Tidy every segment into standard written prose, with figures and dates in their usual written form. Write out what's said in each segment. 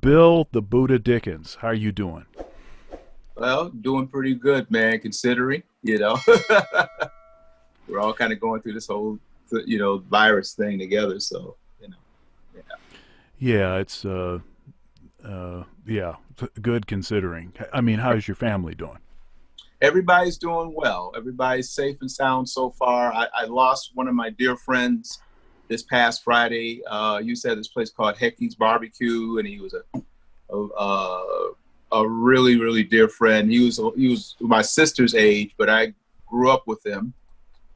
Bill the Buddha Dickens, how are you doing? Well, doing pretty good, man, considering, we're all kind of going through this whole, virus thing together. So, yeah. Yeah, it's yeah, good considering. I mean, how's your family doing? Everybody's doing well. Everybody's safe and sound so far. I lost one of my dear friends this past Friday. You said this place called Hecky's Barbecue, and he was a really, really dear friend. He was my sister's age, but I grew up with him.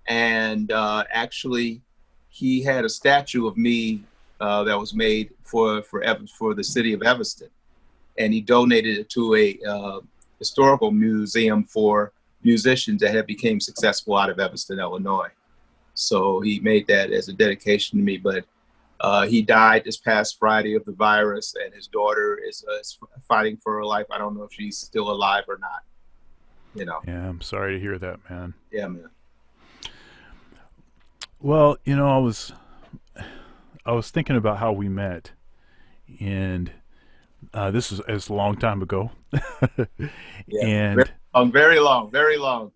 And actually, he had a statue of me that was made for the city of Evanston, and he donated it to a historical museum for musicians that had became successful out of Evanston, Illinois. So he made that as a dedication to me. But he died this past Friday of the virus, and his daughter is fighting for her life. I don't know if she's still alive or not. You know, Yeah, I'm sorry to hear that, man. yeah, man. Well, I was thinking about how we met, and this is a long time ago, Yeah, and very long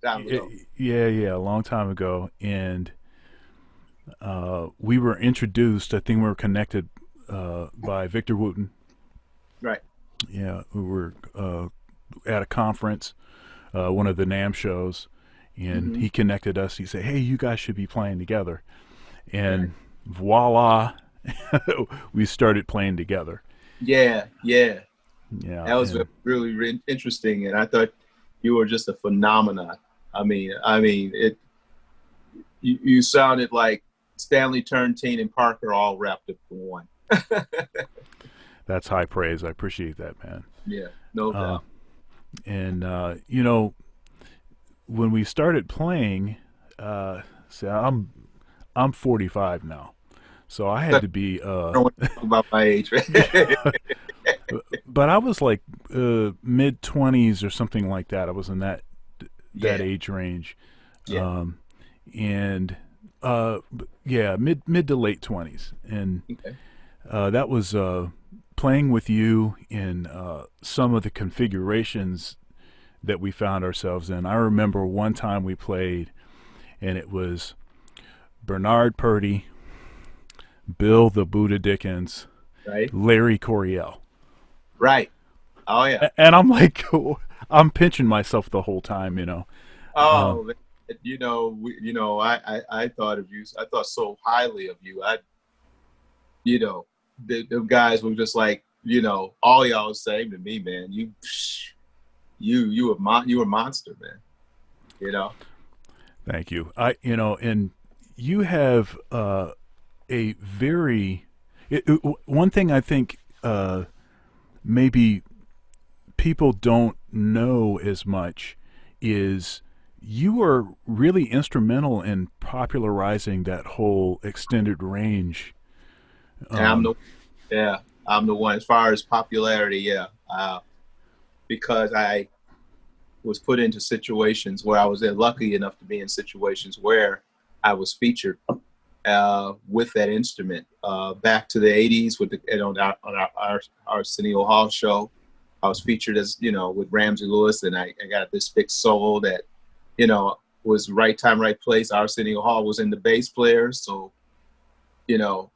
time ago. yeah, a long time ago, and we were introduced. I think we were connected by Victor Wooten. Right. Yeah, we were at a conference, one of the NAM shows, and Hmm. he connected us. He said, "Hey, you guys should be playing together," Right. and voila, we started playing together. Yeah, yeah. Yeah, That was and really, really interesting, and I thought you were just a phenomenon. I mean, you sounded like Stanley Turrentine and Parker all wrapped up in one. that's high praise. I appreciate that, man. Yeah, no Uh, doubt. and when we started playing, see, I'm 45 now, so I I had to be don't want to talk about my age. but I was like mid 20s or something like that. I was in that Yeah, age range, yeah. and yeah, mid to late 20s, and Okay. that was playing with you in some of the configurations that we found ourselves in. I remember one time we played, and it was Bernard Purdy, Bill the Buddha Dickens, Right. Larry Coryell, Right. Oh yeah. and I'm like, I'm pinching myself the whole time. Um, Oh, man. I thought of you. I thought so highly of you. You know, the guys were just like, all y'all was saying to me, man, you were monster, man. You know. Thank you. And you have a very one thing I think maybe people don't know as much is you are really instrumental in popularizing that whole extended range. And I'm Um, the yeah, I'm the one as far as popularity, yeah. Because I was put into situations where I was lucky enough to be in situations where I was featured with that instrument. Back to the '80s with our Arsenio Hall show, I was featured as with Ramsey Lewis, and I got this big solo that was right time, right place. Arsenio Hall was in the bass player, so you know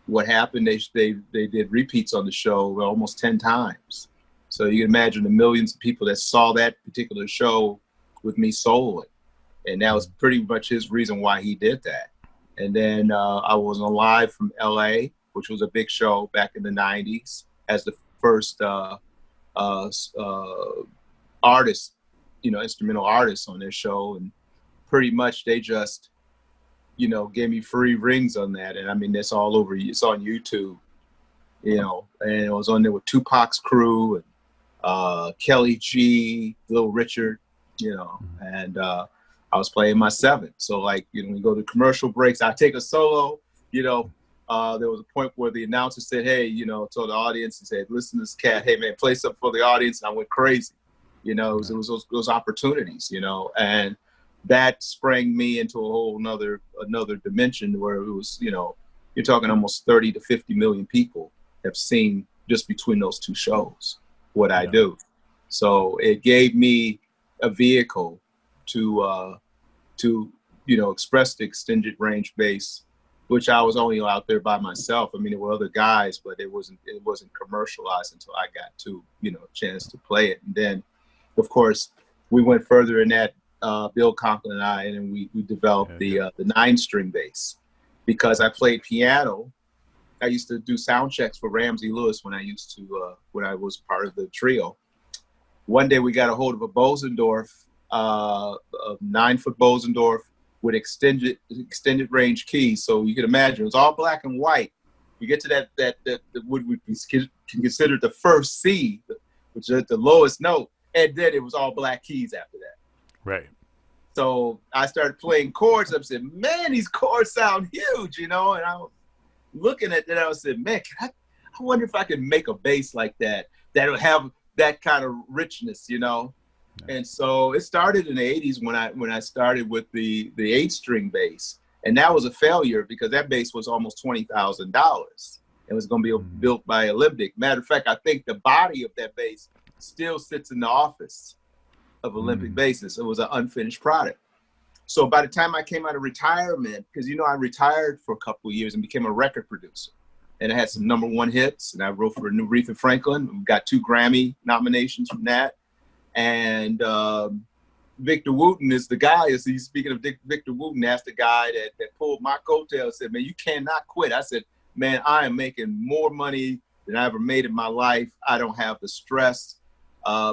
what happened. They did repeats on the show almost 10 times. So you can imagine the millions of people that saw that particular show with me soloing, and that was pretty much his reason why he did that. And then I was on Live from LA, which was a big show back in the '90s, as the first uh, artist, instrumental artist on their show, and pretty much they just gave me free rings on that. And I mean, that's all over. It's on YouTube, and it was on there with Tupac's crew and Kelly G, Little Richard, and I was playing my seven. So like, when we go to commercial breaks, I take a solo, you know, there was a point where the announcer said, hey, told the audience, he said, listen to this cat, hey man, play something for the audience. And I went crazy. It was those opportunities, and that sprang me into a whole another dimension where it was, you're talking almost 30 to 50 million people have seen just between those two shows, what I Yeah. do. So it gave me a vehicle to express the extended range bass, which I was only out there by myself. I mean, there were other guys, but it wasn't commercialized until I got to a chance to play it. And then, of course, we went further in that. Bill Conklin and I, and we developed the 9-string bass, because I played piano. I used to do sound checks for Ramsey Lewis when I was part of the trio. One day we got a hold of a Bosendorf, a 9-foot Bosendorf with extended range keys. So you can imagine it was all black and white. You get to that what we can consider the first C, which is the lowest note, and then it was all black keys after that. Right. So I started playing chords. I said, man, these chords sound huge, and I was looking at that. I said, man, I wonder if I could make a bass like that would have that kind of richness, Yeah. And so it started in the 80s when I started with the 8-string bass, and that was a failure because that bass was almost $20,000. It was going to be built by Olympic. Matter of fact, I think the body of that bass still sits in the office of Olympic Basses. It was an unfinished product. So by the time I came out of retirement, because I retired for a couple of years and became a record producer, and I had some #1 hits, and I wrote for Aretha Franklin. We got 2 Grammy nominations from that. And Victor Wooten is the guy. Speaking of Victor Wooten, that's the guy that pulled my coattail. Said, man, you cannot quit. I said, man, I am making more money than I ever made in my life. I don't have the stress.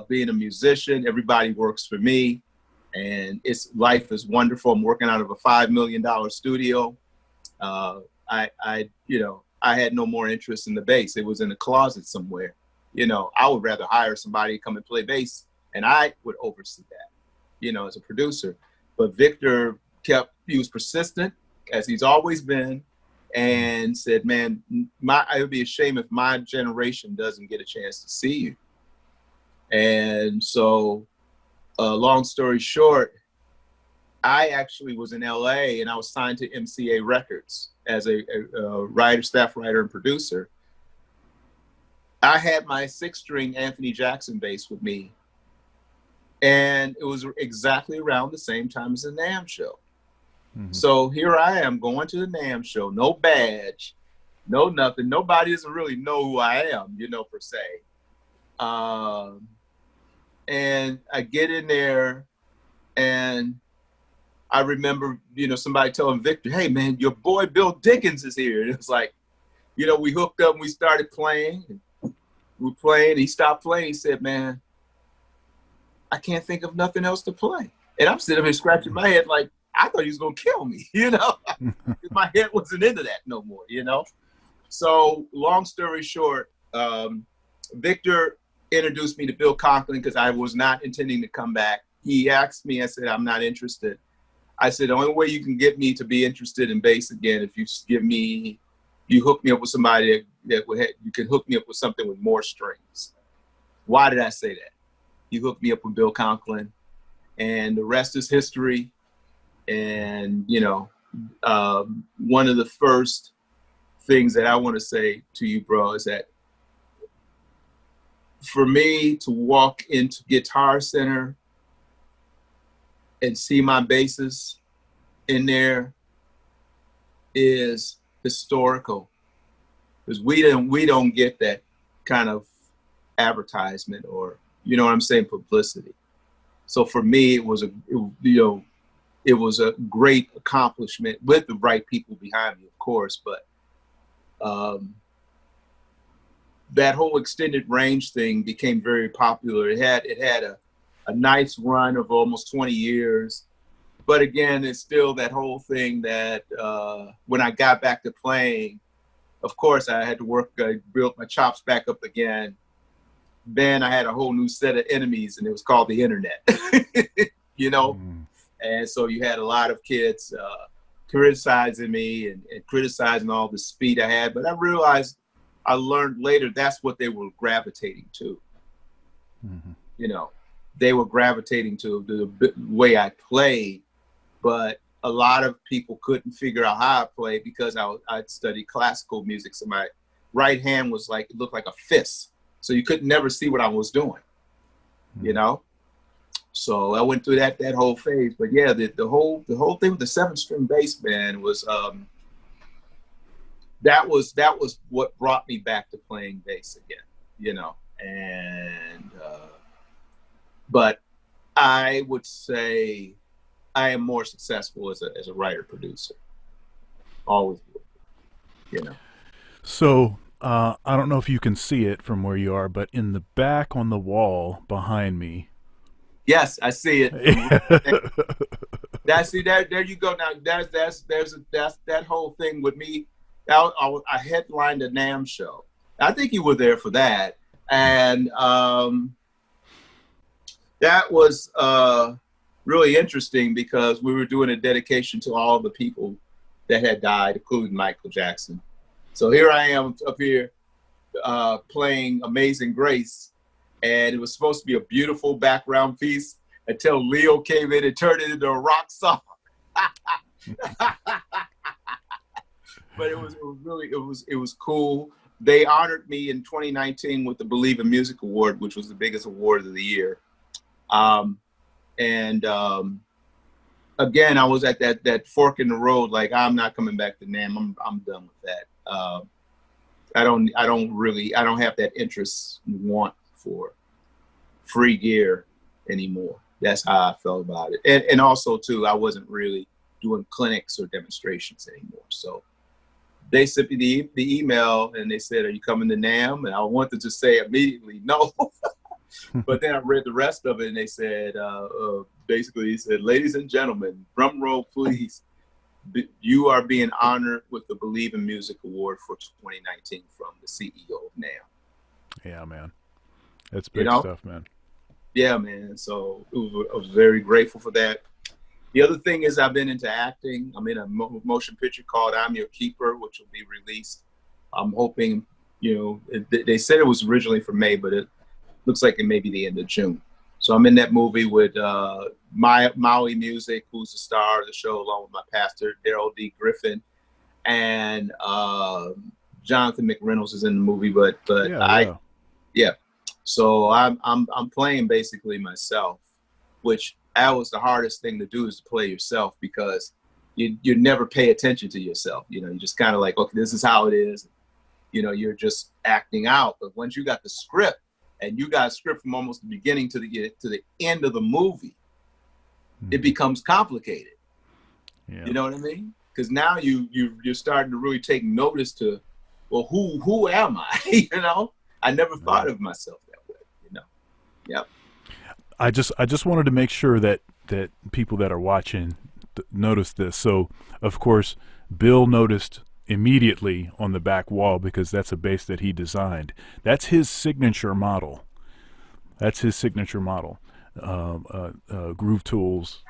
Being a musician, everybody works for me, and life is wonderful. I'm working out of a $5 million studio. I had no more interest in the bass. It was in the closet somewhere. I would rather hire somebody to come and play bass, and I would oversee that, as a producer. But Victor he was persistent, as he's always been, and said, man, it would be a shame if my generation doesn't get a chance to see you. And so, long story short, I actually was in LA, and I was signed to MCA Records as a writer, staff writer, and producer. I had my 6-string Anthony Jackson bass with me, and it was exactly around the same time as the NAMM show. So here I am going to the NAMM show, no badge, no nothing. Nobody doesn't really know who I am, per se. And I get in there, and I remember, somebody telling Victor, hey, man, your boy Bill Dickens is here. And it was like, we hooked up and we started playing. We played. He stopped playing. He said, man, I can't think of nothing else to play. And I'm sitting there scratching my head like, I thought he was going to kill me, My head wasn't into that no more, So long story short, Victor introduced me to Bill Conklin because I was not intending to come back. He asked me, I said, I'm not interested. I said, the only way you can get me to be interested in bass again, if you hook me up with somebody you can hook me up with something with more strings. Why did I say that? You hooked me up with Bill Conklin, and the rest is history. And, one of the first things that I want to say to you, bro, is that for me to walk into Guitar Center and see my basses in there is historical, because we don't get that kind of advertisement or, publicity. So for me, it was a great accomplishment with the right people behind me, of course, but that whole extended range thing became very popular. It had a nice run of almost 20 years. But again, it's still that whole thing that when I got back to playing, of course, I had to build my chops back up again. Then I had a whole new set of enemies, and it was called the internet, And so you had a lot of kids criticizing me and criticizing all the speed I had. But I learned later that's what they were gravitating to. They were gravitating to the way I played, but a lot of people couldn't figure out how I played because I'd studied classical music. So right hand was like, it looked like a fist. So you could never see what I was doing, you know? So I went through that whole phase. But yeah, the whole thing with the 7-string bass, man, was that was what brought me back to playing bass again, you know. And but I would say I am more successful as a writer producer. Always, you know. So I don't know if you can see it from where you are, but in the back on the wall behind me. Yes, I see it. There you go. Now that's that whole thing with me. I headlined a NAMM show. I think you were there for that, and that was really interesting because we were doing a dedication to all the people that had died, including Michael Jackson. So here I am up here playing Amazing Grace, and it was supposed to be a beautiful background piece until Leo came in and turned it into a rock song. But it was cool. They honored me in 2019 with the Believe in Music Award, which was the biggest award of the year. Again, I was at that fork in the road. Like, I'm not coming back to NAMM. I'm done with that. I don't have that interest and want for free gear anymore. That's how I felt about it. And also too, I wasn't really doing clinics or demonstrations anymore. So they sent me the email and they said, "Are you coming to NAMM?" And I wanted to say immediately no. But then I read the rest of it and they said, basically he said, "Ladies and gentlemen, drum roll please. You are being honored with the Believe in Music Award for 2019 from the CEO of NAMM." Yeah, man. That's big stuff, man. Yeah, man. So I was very grateful for that. The other thing is I've been into acting. I'm in a motion picture called I'm Your Keeper, which will be released. I'm hoping, they said it was originally for May, but it looks like it may be the end of June. So I'm in that movie with Maui Music, who's the star of the show, along with my pastor, Daryl D. Griffin, and Jonathan McReynolds is in the movie. But yeah. So I'm playing basically myself, which that was the hardest thing to do, is to play yourself, because you never pay attention to yourself. You just kind of like, okay, this is how it is. You're just acting out. But once you got the script, and you got a script from almost the beginning to the end of the movie, it becomes complicated. Yeah. You know what I mean? Because now you're starting to really take notice to, well, who am I? I never thought of myself that way. Yep. I just wanted to make sure that people that are watching notice this. So of course Bill noticed immediately on the back wall, because that's a bass that he designed. That's his signature model. Groove Tools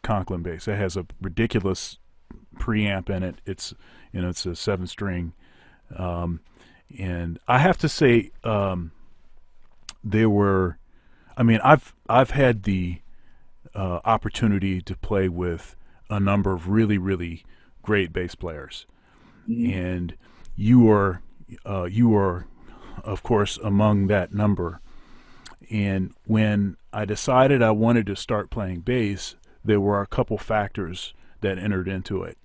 Conklin bass. It has a ridiculous preamp in it. It's a 7-string, and I have to say, I've had the opportunity to play with a number of really, really great bass players. And you are of course among that number. And when I decided I wanted to start playing bass, there were a couple factors that entered into it.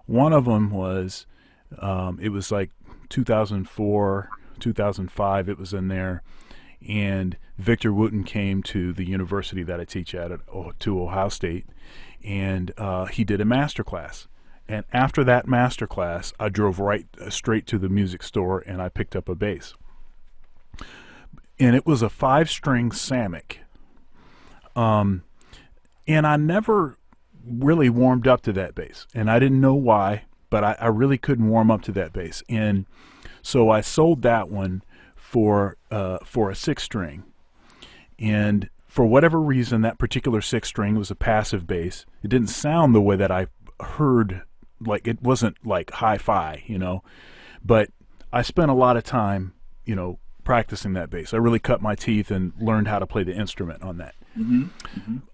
One of them was it was like 2004, 2005, it was in there, and Victor Wooten came to the university that I teach at to Ohio State, and he did a master class. And after that master class, I drove straight to the music store and I picked up a bass. And it was a 5-string Samick. And I never really warmed up to that bass. And I didn't know why, but I really couldn't warm up to that bass. And so I sold that one for a 6-string. And for whatever reason, that particular 6-string was a passive bass. It didn't sound the way that I heard. Like, it wasn't like hi-fi, but I spent a lot of time, practicing that bass. I really cut my teeth and learned how to play the instrument on that.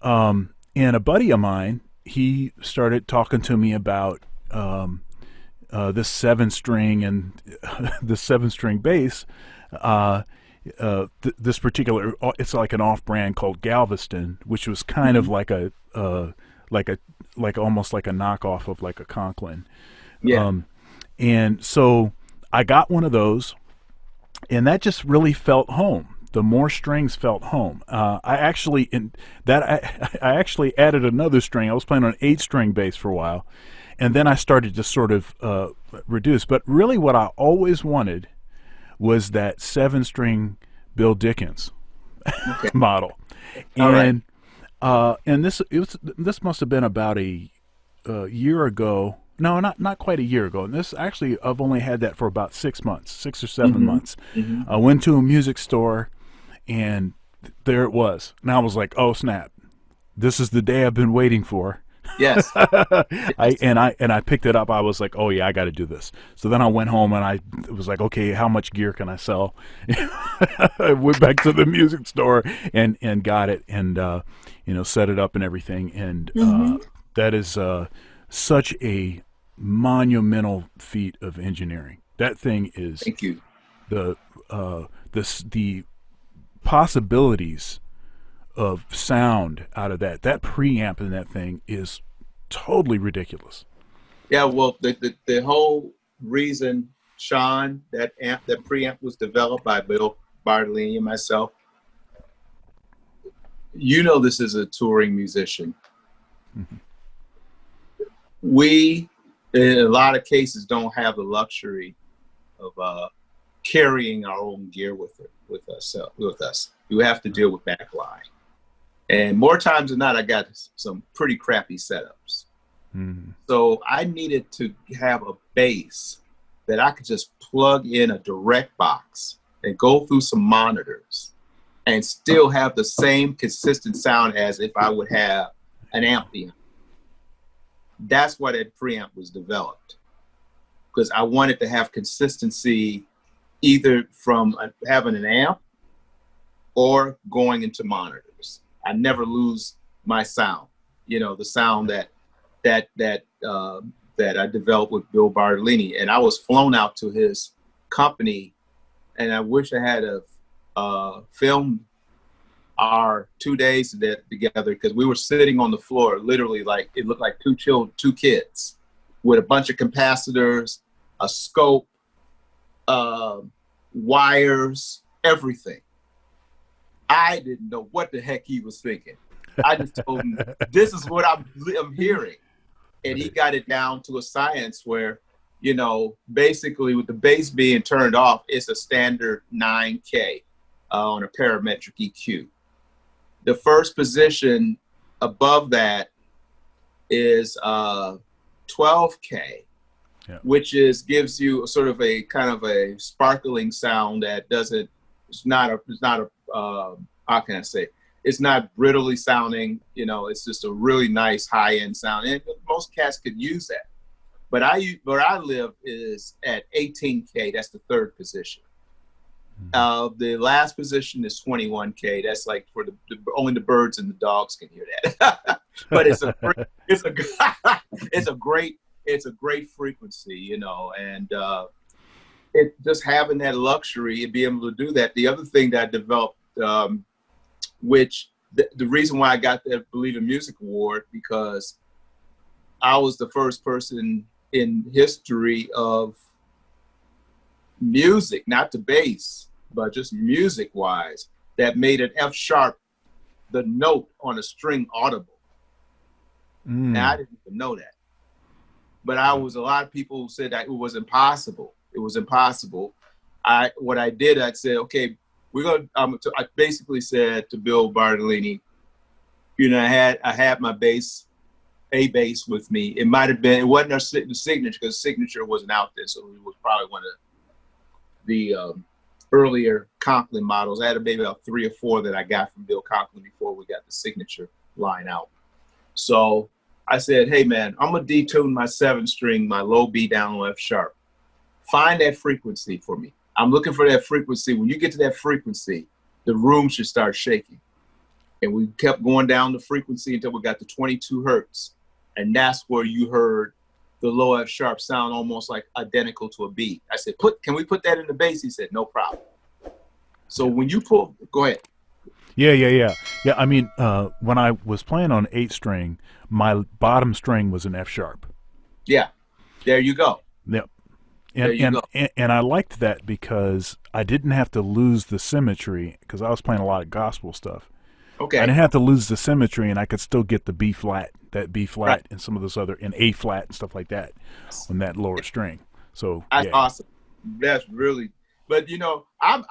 And a buddy of mine, he started talking to me about this 7-string and this 7-string bass. This particular, it's like an off-brand called Galveston, which was kind of like a like almost like a knockoff of like a Conklin. Yeah. And so I got one of those, and that just really felt home. The more strings felt home. I actually I actually added another string. I was playing on an 8-string bass for a while, and then I started to sort of reduce. But really, what I always wanted was that 7-string Bill Dickens Okay. model, All right. and this must have been about a year ago. No, not quite a year ago. And this actually, I've only had that for about 6 months, 6 or 7 months. I went to a music store, and there it was. And I was like, "Oh snap! This is the day I've been waiting for." Yes. I picked it up. I was like, "Oh yeah, I got to do this." So then I went home and I was like, "Okay, how much gear can I sell?" I went back to the music store and got it, and set it up and everything. And that is such a monumental feat of engineering. That thing is Thank you. the the possibilities of sound out of that preamp in that thing is totally ridiculous. Yeah. Well, the whole reason, Sean, that preamp was developed by Bill Bartolini and myself. This is a touring musician. Mm-hmm. We, in a lot of cases, don't have the luxury of carrying our own gear with us. You have to deal with backline, and more times than not, I got some pretty crappy setups. Mm-hmm. So I needed to have a bass that I could just plug in a direct box and go through some monitors and still have the same consistent sound as if I would have an amp behind. That's why that preamp was developed, because I wanted to have consistency either from having an amp or going into monitors. I never lose my sound, the sound that I developed with Bill Bartolini. And I was flown out to his company, and I wish I had filmed our 2 days together, because we were sitting on the floor, literally, like it looked like two kids with a bunch of capacitors, a scope, wires, everything. I didn't know what the heck he was thinking. I just told him, this is what I'm hearing. And he got it down to a science where, basically with the bass being turned off, it's a standard 9K on a parametric EQ. The first position above that is 12K, Yeah. which gives you sort of a kind of a sparkling sound that it's not how can I say, it's not brittly sounding, it's just a really nice high end sound. And most cats could use that. But where I live is at 18K. That's the third position. The last position is 21K. That's like for only the birds and the dogs can hear that. But it's a great frequency, and it just having that luxury and being able to do that. The other thing that I developed, which the reason why I got that Believe in Music award, because I was the first person in history of music, not the bass, but just music wise, that made an F sharp the note on a string audible. And I didn't even know that. But a lot of people said that it was impossible. It was impossible. I said, okay, I basically said to Bill Bartolini, I had my bass with me. It wasn't the signature, because signature wasn't out there. So it was probably one of the earlier Conklin models. I had maybe about 3 or 4 that I got from Bill Conklin before we got the signature line out. So I said, hey man, I'm gonna detune my 7-string, my low B down low F sharp. Find that frequency for me. I'm looking for that frequency. When you get to that frequency, the room should start shaking. And we kept going down the frequency until we got to 22 hertz. And that's where you heard the low F sharp sound almost like identical to a B. I said, can we put that in the bass? He said, no problem. So Yeah. when you pull, go ahead. Yeah. I mean, when I was playing on 8 string, my bottom string was an F sharp. Yeah, there you go. Yep. There you go. And I liked that because I didn't have to lose the symmetry because I was playing a lot of gospel stuff. I Okay. didn't have to lose the symmetry, and I could still get the B flat, that B Right. flat, and some of those other, and A flat and stuff like that on that lower string. So That's yeah, awesome. That's really. But you know, I'm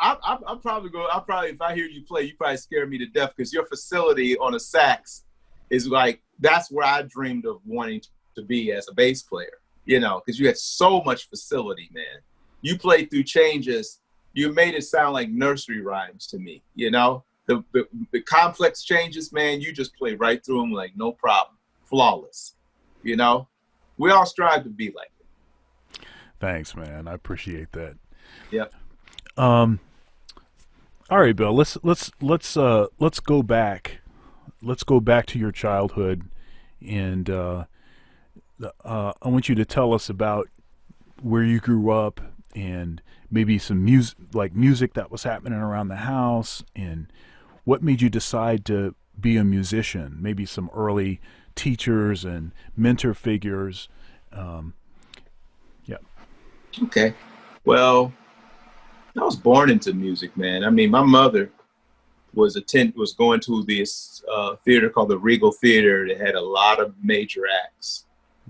probably going. I'm probably if I hear you play, you probably scare me to death because your facility on a sax is like that's where I dreamed of wanting to be as a bass player. You know, because you had so much facility, man. You played through changes. You made it sound like nursery rhymes to me. You know, the complex changes, man. You just play right through them like no problem, flawless. You know, we all strive to be like it. thanks, man. I appreciate that. Yep. Um, all right, Bill. Let's go back. Let's go back to your childhood, and I want you to tell us about where you grew up and maybe some music that was happening around the house, and what made you decide to be a musician. Maybe some early teachers and mentor figures. Um, yeah. Okay. Well, I was born into music, man. I mean, my mother was going to this theater called the Regal Theater that had a lot of major acts.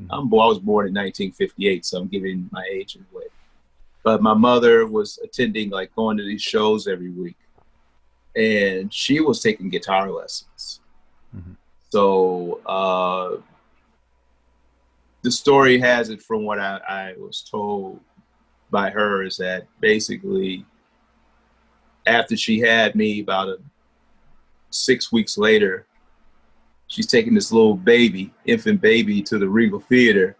I was born in 1958, so I'm giving my age away. But my mother was attending, like going to these shows every week, and she was taking guitar lessons. Mm-hmm. So the story has it from what I was told by her is that basically after she had me about 6 weeks later, she's taking this little infant baby to the Regal Theater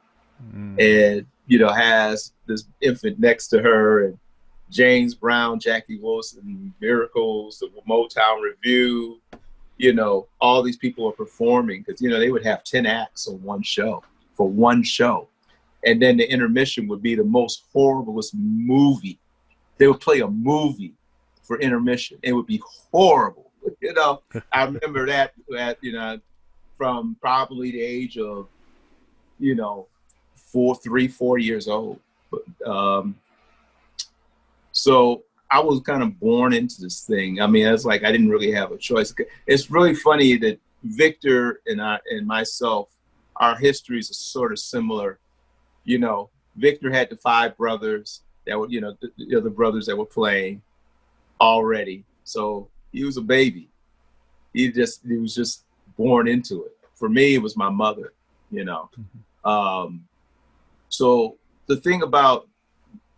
and, you know, has this infant next to her and James Brown, Jackie Wilson, Miracles, the Motown Review, you know, all these people are performing because, you know, they would have 10 acts on one show for one show. And then the intermission would be the most horriblest movie. They would play a movie for intermission. It would be horrible. You know, I remember that, you know, from probably the age of, you know, 4 years old. So I was kind of born into this thing. I mean, it's like I didn't really have a choice. It's really funny that Victor and myself, our histories are sort of similar. You know, Victor had the 5 brothers that were, you know, the other brothers that were playing already. So he was a baby. He was just born into it. For me, it was my mother, you know. So the thing about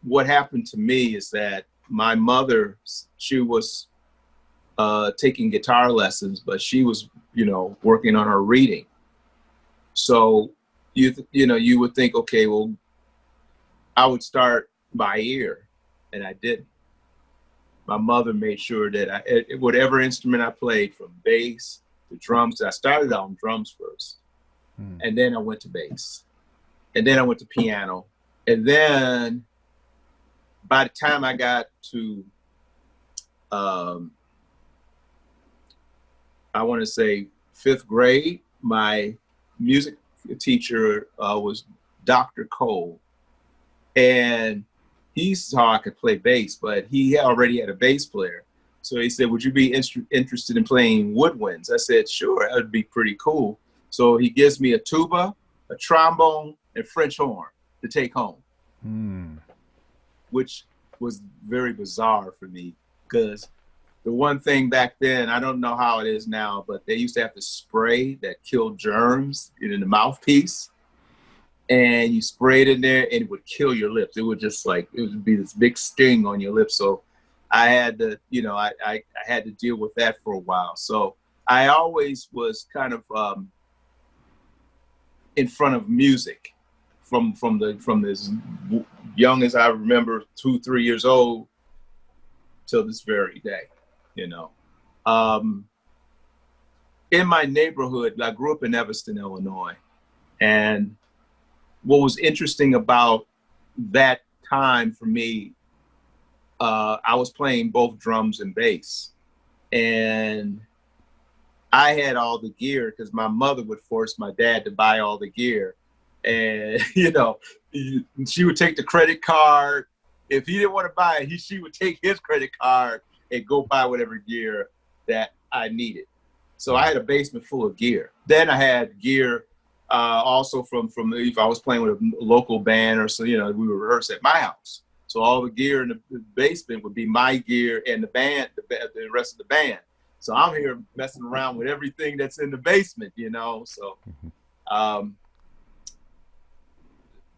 what happened to me is that my mother, she was taking guitar lessons, but she was, you know, working on her reading. So you know, you would think, okay, well, I would start by ear, and I didn't. My mother made sure that whatever instrument I played, from bass to drums, I started on drums first, and then I went to bass, and then I went to piano, and then by the time I got to, I want to say 5th grade, my music teacher was Dr. Cole, and he saw I could play bass, but he already had a bass player. So he said, would you be interested in playing woodwinds? I said, sure, that would be pretty cool. So he gives me a tuba, a trombone, and French horn to take home, which was very bizarre for me because the one thing back then, I don't know how it is now, but they used to have the spray that killed germs in the mouthpiece. And you spray it in there and it would kill your lips. It would just like, it would be this big sting on your lips. So I had to, you know, I had to deal with that for a while. So I always was kind of in front of music from as young as I remember, 2-3 years old till this very day, you know. In my neighborhood, I grew up in Evanston, Illinois, and what was interesting about that time for me, I was playing both drums and bass, and I had all the gear because my mother would force my dad to buy all the gear. And, she would take the credit card. If he didn't want to buy it, she would take his credit card and go buy whatever gear that I needed. So I had a basement full of gear. Then I had gear also from if I was playing with a local band or so, we would rehearse at my house. So all the gear in the basement would be my gear and the band, the rest of the band. So I'm here messing around with everything that's in the basement, So,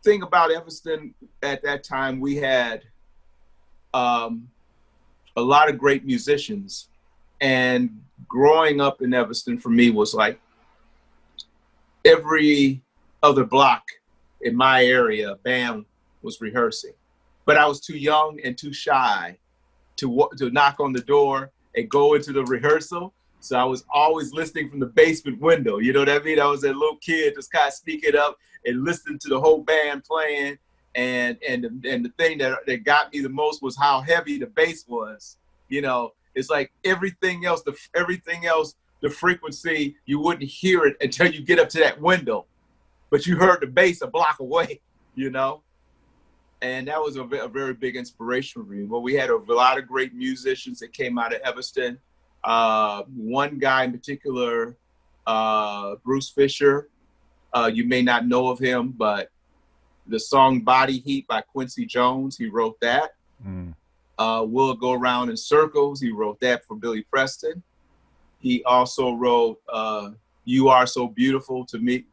thing about Evanston at that time, we had a lot of great musicians, and growing up in Evanston for me was like every other block in my area, a band was rehearsing, but I was too young and too shy to knock on the door and go into the rehearsal. So I was always listening from the basement window. You know what I mean? I was that little kid just kind of sneaking up and listening to the whole band playing. And the thing that got me the most was how heavy the bass was. It's like everything else, the frequency, you wouldn't hear it until you get up to that window. But you heard the bass a block away, And that was a very big inspiration for me. Well, we had a lot of great musicians that came out of Evanston. One guy in particular, Bruce Fisher. You may not know of him, but the song Body Heat by Quincy Jones, he wrote that. We'll Go Around in Circles, he wrote that for Billy Preston. He also wrote You Are So Beautiful to Me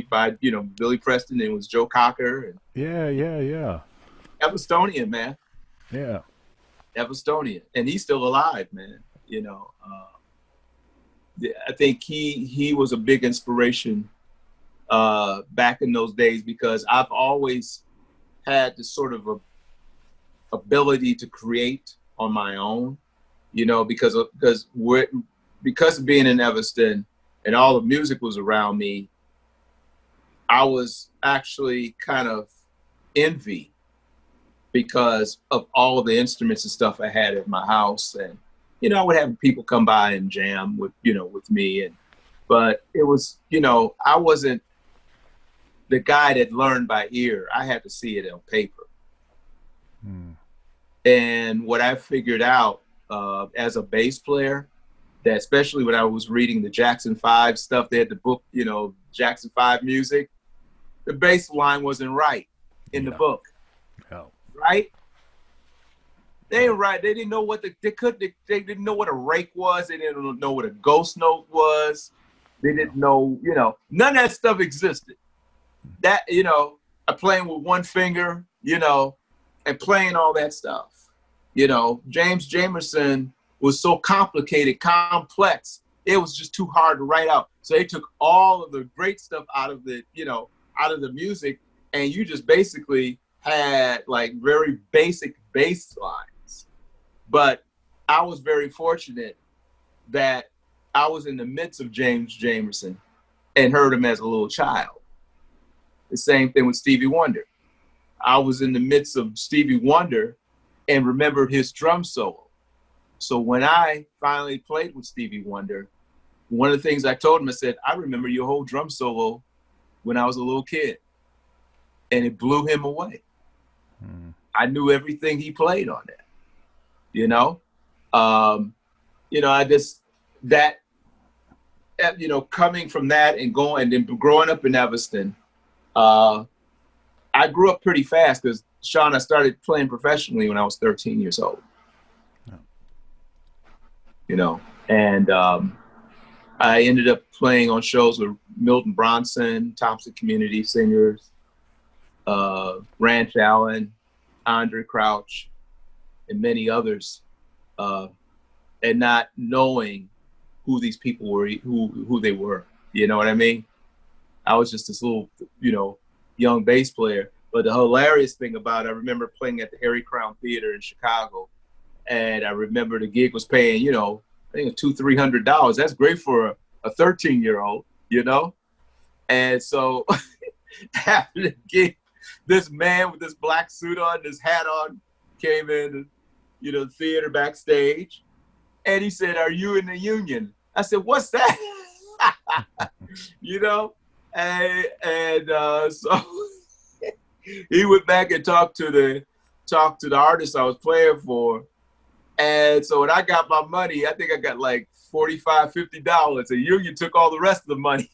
by, Billy Preston, and it was Joe Cocker. And Yeah. Everstonian, man. Yeah. Everstonian. And he's still alive, man. I think he was a big inspiration back in those days, because I've always had this sort of ability to create on my own, because of being in Evanston and all the music was around me. I was actually kind of envy because of all of the instruments and stuff I had at my house. And, I would have people come by and jam with me. But it was, I wasn't the guy that learned by ear. I had to see it on paper. And what I figured out as a bass player, that especially when I was reading the Jackson 5 stuff, they had the book, Jackson 5 music, the bass line wasn't right in the book. Right? They ain't right. They didn't know what they didn't know what a rake was. They didn't know what a ghost note was. They didn't know, none of that stuff existed. That, I'm playing with one finger, and playing all that stuff. James Jamerson was so complicated, complex. It was just too hard to write out. So they took all of the great stuff out of the music, and you just basically had like very basic bass lines. But I was very fortunate that I was in the midst of James Jamerson and heard him as a little child. The same thing with Stevie Wonder. I was in the midst of Stevie Wonder and remembered his drum solo. So when I finally played with Stevie Wonder, one of the things I told him, I said, I remember your whole drum solo when I was a little kid. And it blew him away. I knew everything he played on that. I just, that, coming from that and then growing up in Evanston, I grew up pretty fast because, Sean, I started playing professionally when I was 13 years old. And I ended up playing on shows with Milton Bronson, Thompson Community Singers, Ranch Allen, Andre Crouch, and many others, and not knowing who these people were, who they were. You know what I mean? I was just this little, young bass player. But the hilarious thing about it, I remember playing at the Harry Crown Theater in Chicago, and I remember the gig was paying, I think $200-300. That's great for a 13-year-old, And so after the gig, this man with this black suit on, this hat on, came in, the theater backstage, and he said, "Are you in the union?" I said, "What's that?" you know, and so he went back and talked to the artist I was playing for, and so when I got my money, I think I got like $45, $50. The union took all the rest of the money,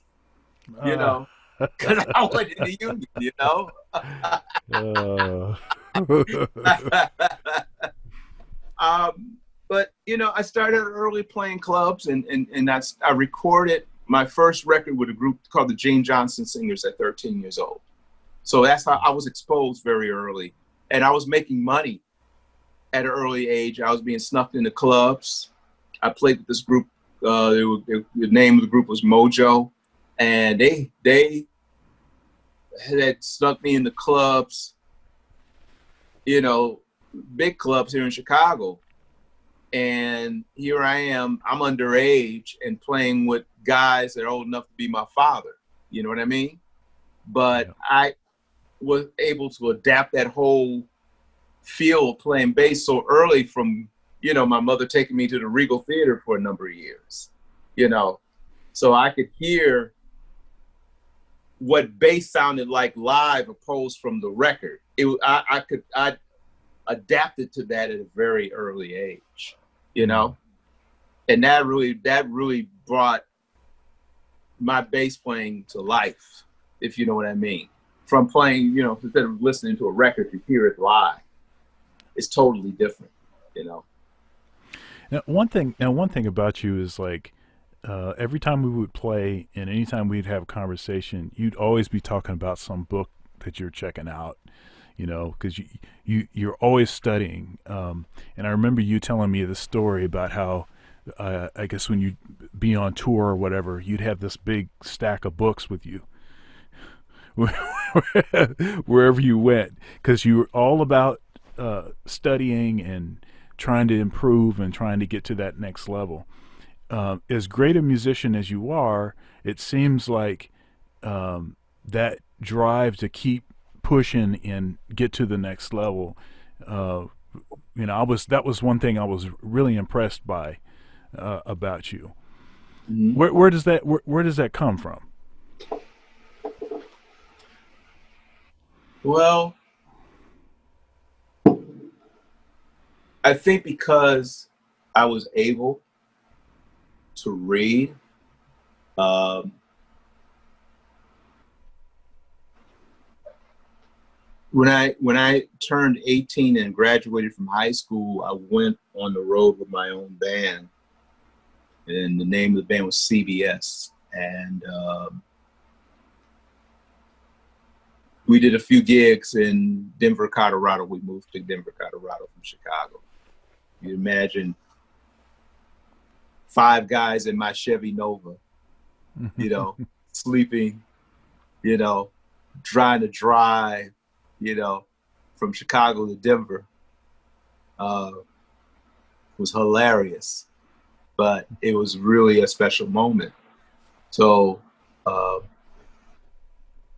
you Uh, know, because I went in the union, you know. uh, But I started early playing clubs, and I recorded my first record with a group called the Gene Johnson Singers at 13 years old. So that's how I was exposed very early, and I was making money at an early age. I was being snuffed into clubs. I played with this group. The name of the group was Mojo, and they had snuck me into clubs, big clubs here in Chicago. And here I am, I'm underage and playing with guys that are old enough to be my father. You know what I mean? But yeah. I was able to adapt that whole feel of playing bass so early from, my mother taking me to the Regal Theater for a number of years, so I could hear what bass sounded like live opposed from the record. I adapted to that at a very early age, and that really brought my bass playing to life, if you know what I mean. From playing, instead of listening to a record, to hear it live, it's totally different, Now, one thing about you is like every time we would play and anytime we'd have a conversation, you'd always be talking about some book that you're checking out, because you're always studying. And I remember you telling me the story about how I guess when you'd be on tour or whatever, you'd have this big stack of books with you wherever you went, because you were all about studying and trying to improve and trying to get to that next level. As great a musician as you are, it seems like that drive to keep pushing and get to the next level. That was one thing I was really impressed by about you. Mm-hmm. Where does that come from? Well, I think because I was able to read, um, when I turned 18 and graduated from high school, I went on the road with my own band, and the name of the band was CBS. And we did a few gigs in Denver, Colorado. We moved to Denver, Colorado from Chicago. You imagine 5 guys in my Chevy Nova, sleeping, trying to drive, from Chicago to Denver. Was hilarious, but it was really a special moment. So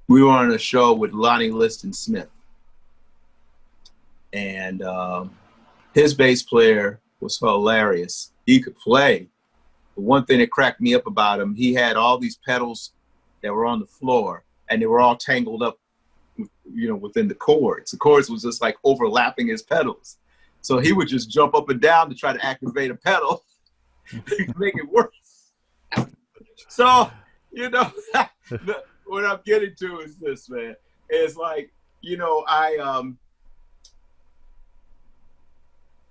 we were on a show with Lonnie Liston Smith, and his bass player was hilarious. He could play. The one thing that cracked me up about him, he had all these pedals that were on the floor, and they were all tangled up, within the chords. The chords was just like overlapping his pedals. So he would just jump up and down to try to activate a pedal to make it worse. So, what I'm getting to is this, man. It's like,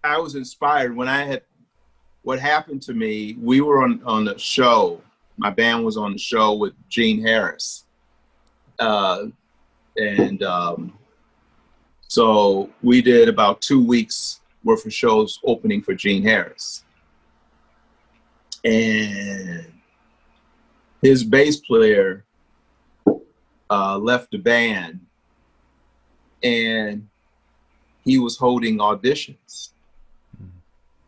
I was inspired when what happened to me. We were on the show. My band was on the show with Gene Harris. So we did about 2 weeks worth of shows opening for Gene Harris. And his bass player left the band, and he was holding auditions.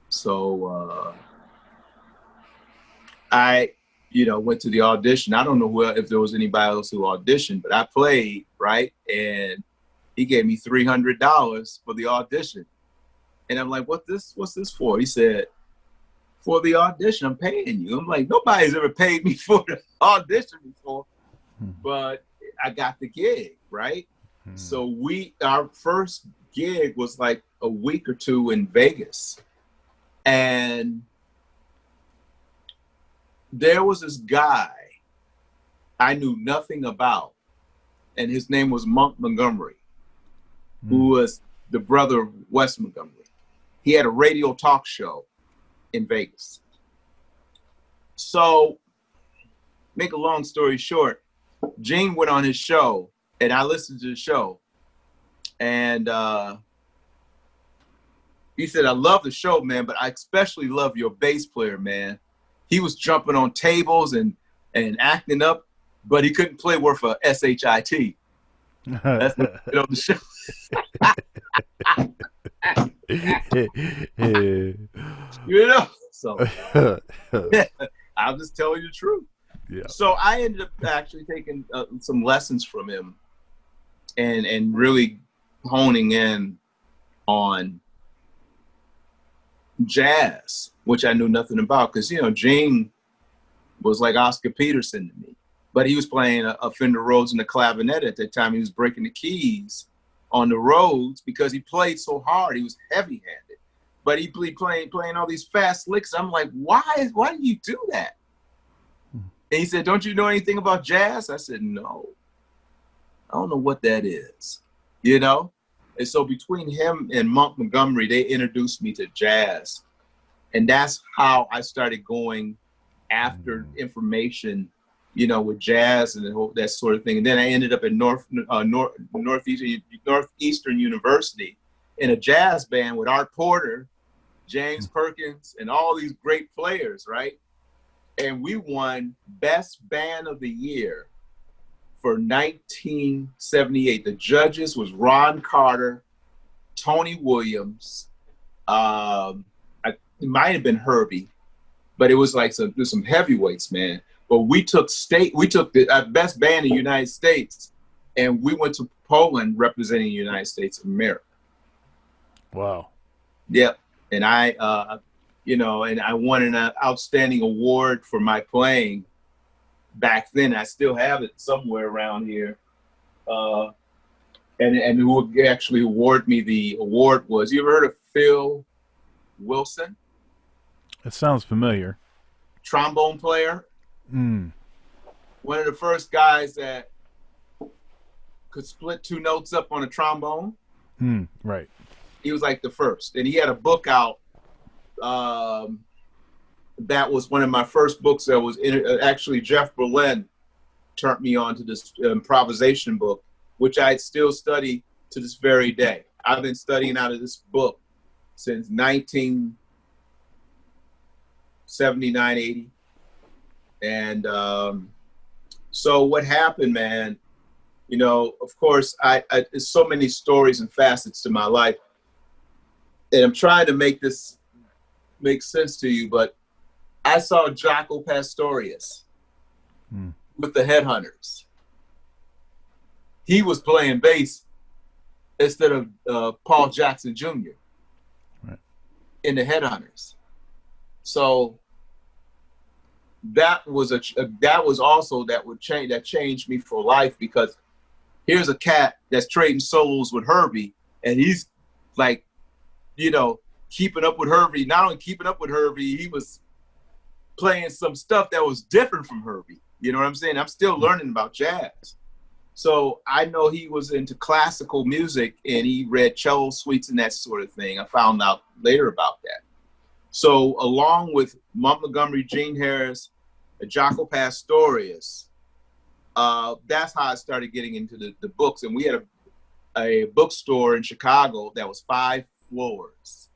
So I went to the audition. I don't know if there was anybody else who auditioned, but I played, right? And he gave me $300 for the audition. And I'm like, what's this for? He said, for the audition, I'm paying you. I'm like, nobody's ever paid me for the audition before, but I got the gig, right? So our first gig was like a week or two in Vegas. And there was this guy I knew nothing about, and his name was Monk Montgomery, who was the brother of Wes Montgomery. He had a radio talk show in Vegas. So, make a long story short, Gene went on his show, and I listened to the show, and he said, I love the show, man, but I especially love your bass player, man. He was jumping on tables and acting up, but he couldn't play worth a SHIT. That's what on the show. So I'm just telling you the truth. Yeah. So I ended up actually taking some lessons from him and really honing in on jazz, which I knew nothing about, because Gene was like Oscar Peterson to me, but he was playing a Fender Rhodes and a clavinet at that time. He was breaking the keys on the Rhodes because he played so hard. He was heavy-handed, but he playing all these fast licks. I'm like, why do you do that? And he said, don't you know anything about jazz? I said, no, I don't know what that is, And so between him and Monk Montgomery, they introduced me to jazz. And that's how I started going after information, with jazz and that sort of thing. And then I ended up at Northeastern University in a jazz band with Art Porter, James Perkins, and all these great players, right? And we won Best Band of the Year for 1978. The judges was Ron Carter, Tony Williams, it might have been Herbie, but it was like some heavyweights, man. But we took the best band in the United States, and we went to Poland representing the United States of America. Wow. Yep. And I won an outstanding award for my playing back then. I still have it somewhere around here. And who actually awarded me the award was, you ever heard of Phil Wilson? It sounds familiar. Trombone player. One of the first guys that could split two notes up on a trombone. Right. He was like the first. And he had a book out that was one of my first books that was actually Jeff Berlin turned me on to this improvisation book, which I still study to this very day. I've been studying out of this book since 1979, 80. And so what happened, man, of course, there's so many stories and facets to my life. And I'm trying to make this make sense to you, but I saw Jaco Pastorius with the Headhunters. He was playing bass instead of Paul Jackson Jr. Right. In the Headhunters. So that changed me for life, because here's a cat that's trading solos with Herbie, and he's like, keeping up with Herbie. Not only keeping up with Herbie, he was playing some stuff that was different from Herbie. You know what I'm saying? I'm still learning about jazz. So I know he was into classical music, and he read cello suites and that sort of thing. I found out later about that. So along with Monk Montgomery, Gene Harris, and Jaco Pastorius, that's how I started getting into the books. And we had a bookstore in Chicago that was 5 floors.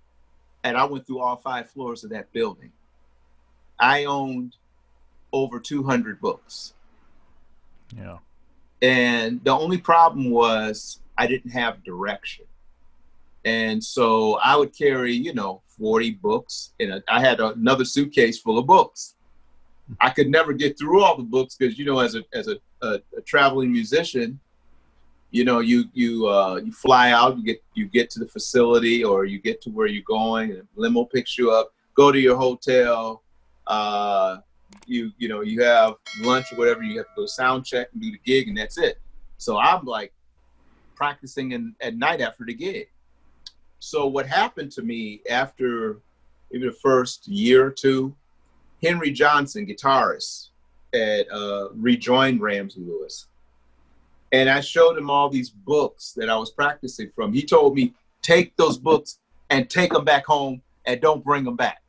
And I went through all 5 floors of that building. I owned over 200 books. Yeah. And the only problem was I didn't have direction. And so I would carry, 40 books, and I had another suitcase full of books. I could never get through all the books because, you know, as a traveling musician, you know, you fly out, you get to the facility, or you get to where you're going, and a limo picks you up, go to your hotel, you know, you have lunch or whatever, you have to go sound check and do the gig, and that's it. So I'm like practicing at night after the gig. So what happened to me after maybe the first year or two, Henry Johnson, guitarist, had rejoined Ramsey Lewis. And I showed him all these books that I was practicing from. He told me, take those books and take them back home and don't bring them back.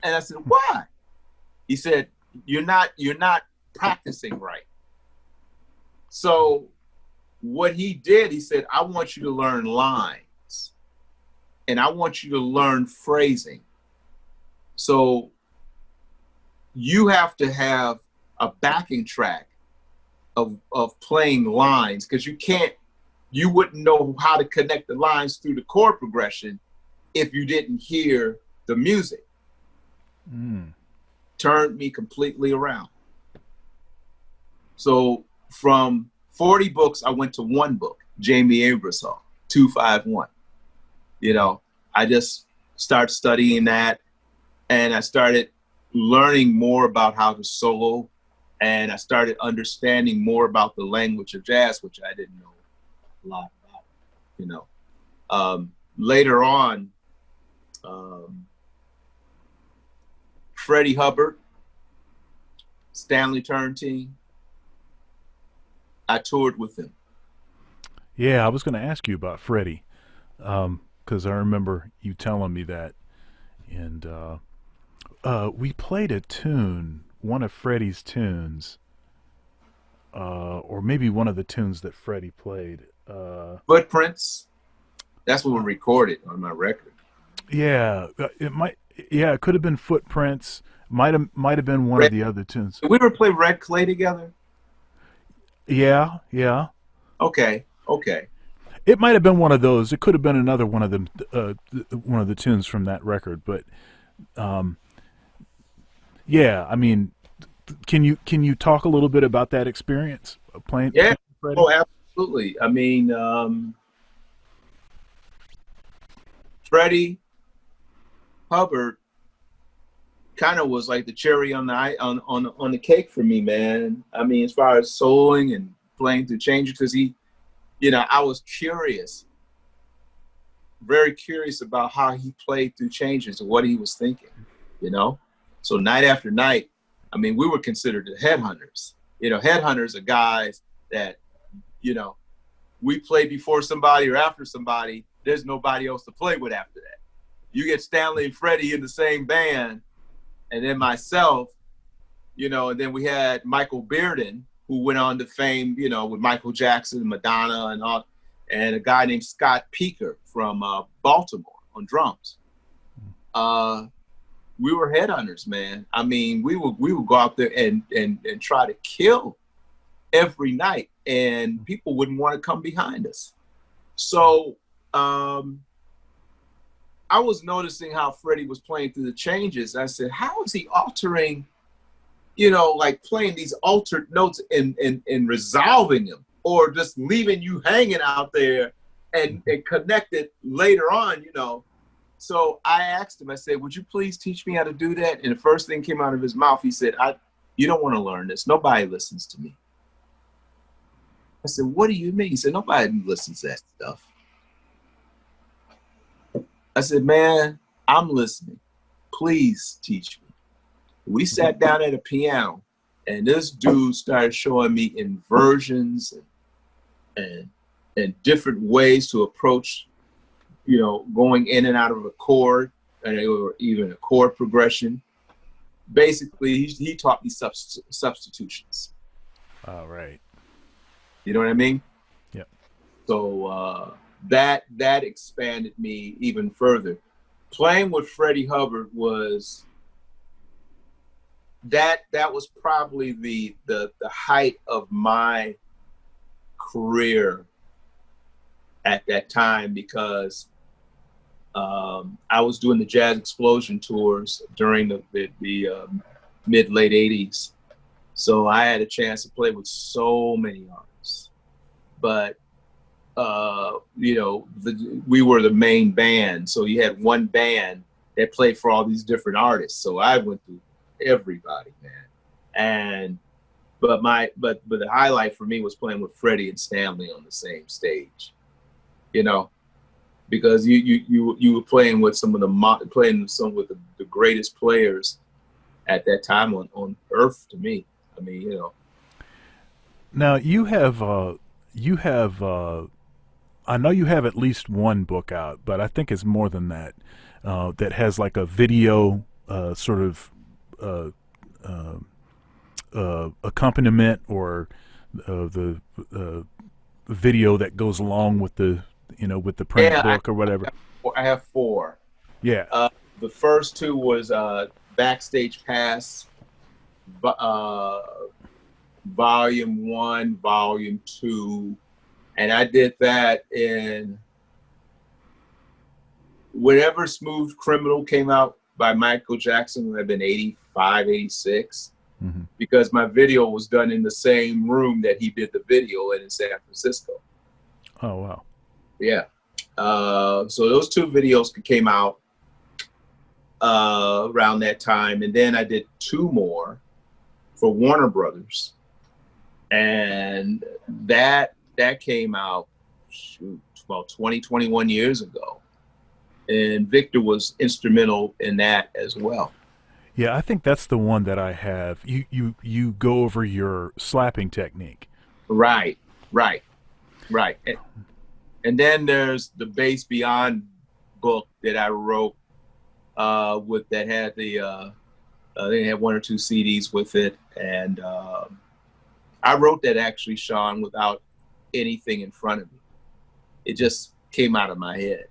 And I said, why? He said, you're not practicing right. So what he did, he said, I want you to learn lines and I want you to learn phrasing. So you have to have a backing track of playing lines, because you wouldn't know how to connect the lines through the chord progression if you didn't hear the music. Turned me completely around. So from 40 books, I went to one book, Jamie Aebersold, 251. You know, I just started studying that, and I started learning more about how to solo, and I started understanding more about the language of jazz, which I didn't know a lot about, you know. Later on, Freddie Hubbard, Stanley Turrentine, I toured with him. Yeah, I was going to ask you about Freddie, because I remember you telling me that. And we played a tune, one of Freddie's tunes, or maybe one of the tunes that Freddie played. Footprints. That's what we recorded on my record. Yeah, it might. Yeah, it could have been Footprints. Might have been one of the other tunes. Did we ever play Red Clay together? Yeah, yeah. Okay. It might have been one of those. It could have been another one of them, one of the tunes from that record. But yeah, I mean, can you talk a little bit about that experience of playing? Yeah. Freddie? Oh, absolutely. I mean, Freddie Hubbard kind of was like the cherry on the cake for me, man. I mean, as far as soloing and playing through changes, because he, you know, I was curious, very curious about how he played through changes and what he was thinking, you know. So night after night, I mean, we were considered the headhunters. You know, headhunters are guys that, you know, we play before somebody or after somebody. There's nobody else to play with after that. You get Stanley and Freddie in the same band, and then myself, you know, and then we had Michael Bearden, who went on to fame, you know, with Michael Jackson, Madonna, and all, and a guy named Scott Peaker from Baltimore on drums. We were headhunters, man. I mean, we would go out there and try to kill every night, and people wouldn't want to come behind us. So I was noticing how Freddie was playing through the changes. I said, how is he altering, you know, like playing these altered notes and resolving them, or just leaving you hanging out there and connected later on, you know? So I asked him, I said, would you please teach me how to do that? And the first thing came out of his mouth, he said, you don't want to learn this. Nobody listens to me. I said, what do you mean? He said, nobody listens to that stuff. I said, man, I'm listening. Please teach me. We sat down at a piano, and this dude started showing me inversions and different ways to approach, you know, going in and out of a chord, or even a chord progression. Basically, he taught me substitutions. Oh, right. You know what I mean? Yeah. So that expanded me even further. Playing with Freddie Hubbard was that was probably the height of my career at that time, because I was doing the Jazz Explosion tours during the mid late '80s. So I had a chance to play with so many artists, but we were the main band. So you had one band that played for all these different artists. So I went through everybody, man. And but the highlight for me was playing with Freddie and Stanley on the same stage. You know, because you were playing with some of the greatest players at that time on earth to me. I mean, Now you have I know you have at least one book out, but I think it's more than that. That has like a video sort of uh, uh, accompaniment or the video that goes along with the with the print yeah, book or whatever. I have four. Yeah. Uh, the first two was Backstage Pass, Volume One, Volume Two, and I did that in whenever Smooth Criminal came out by Michael Jackson. Would have been 85, 86, Hmm. because my video was done in the same room that he did the video in San Francisco. Oh wow. Yeah. So those two videos came out around that time, and then I did two more for Warner Brothers, and that came out, shoot, about 20, 21 years ago, and Victor was instrumental in that as well. Yeah, I think that's the one that I have. You go over your slapping technique. Right, right, right. And then there's the Bass Beyond book that I wrote with that had they had one or two CDs with it, and I wrote that actually, Sean, without anything in front of me. It just came out of my head.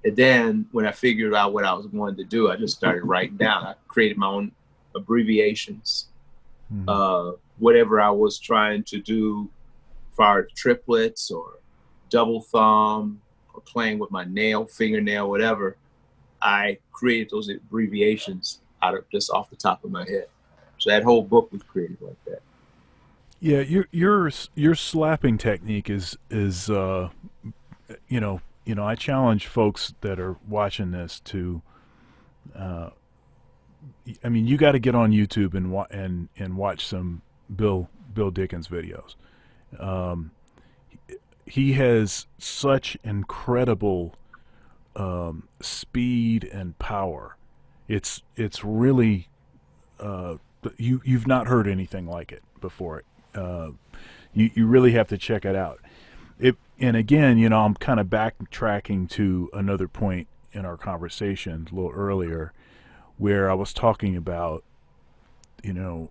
And then when I figured out what I was going to do, I just started writing down. I created my own abbreviations, Hmm. whatever I was trying to do, as far as triplets or double thumb or playing with my nail, fingernail, whatever. I created those abbreviations out of just off the top of my head. So that whole book was created like that. Yeah, your slapping technique is I challenge folks that are watching this to uh, I mean, you got to get on YouTube and watch some Bill Dickens videos. Um, he has such incredible speed and power. It's really you've not heard anything like it before. Uh, you really have to check it out. And again, I'm kind of backtracking to another point in our conversation a little earlier, where I was talking about, you know,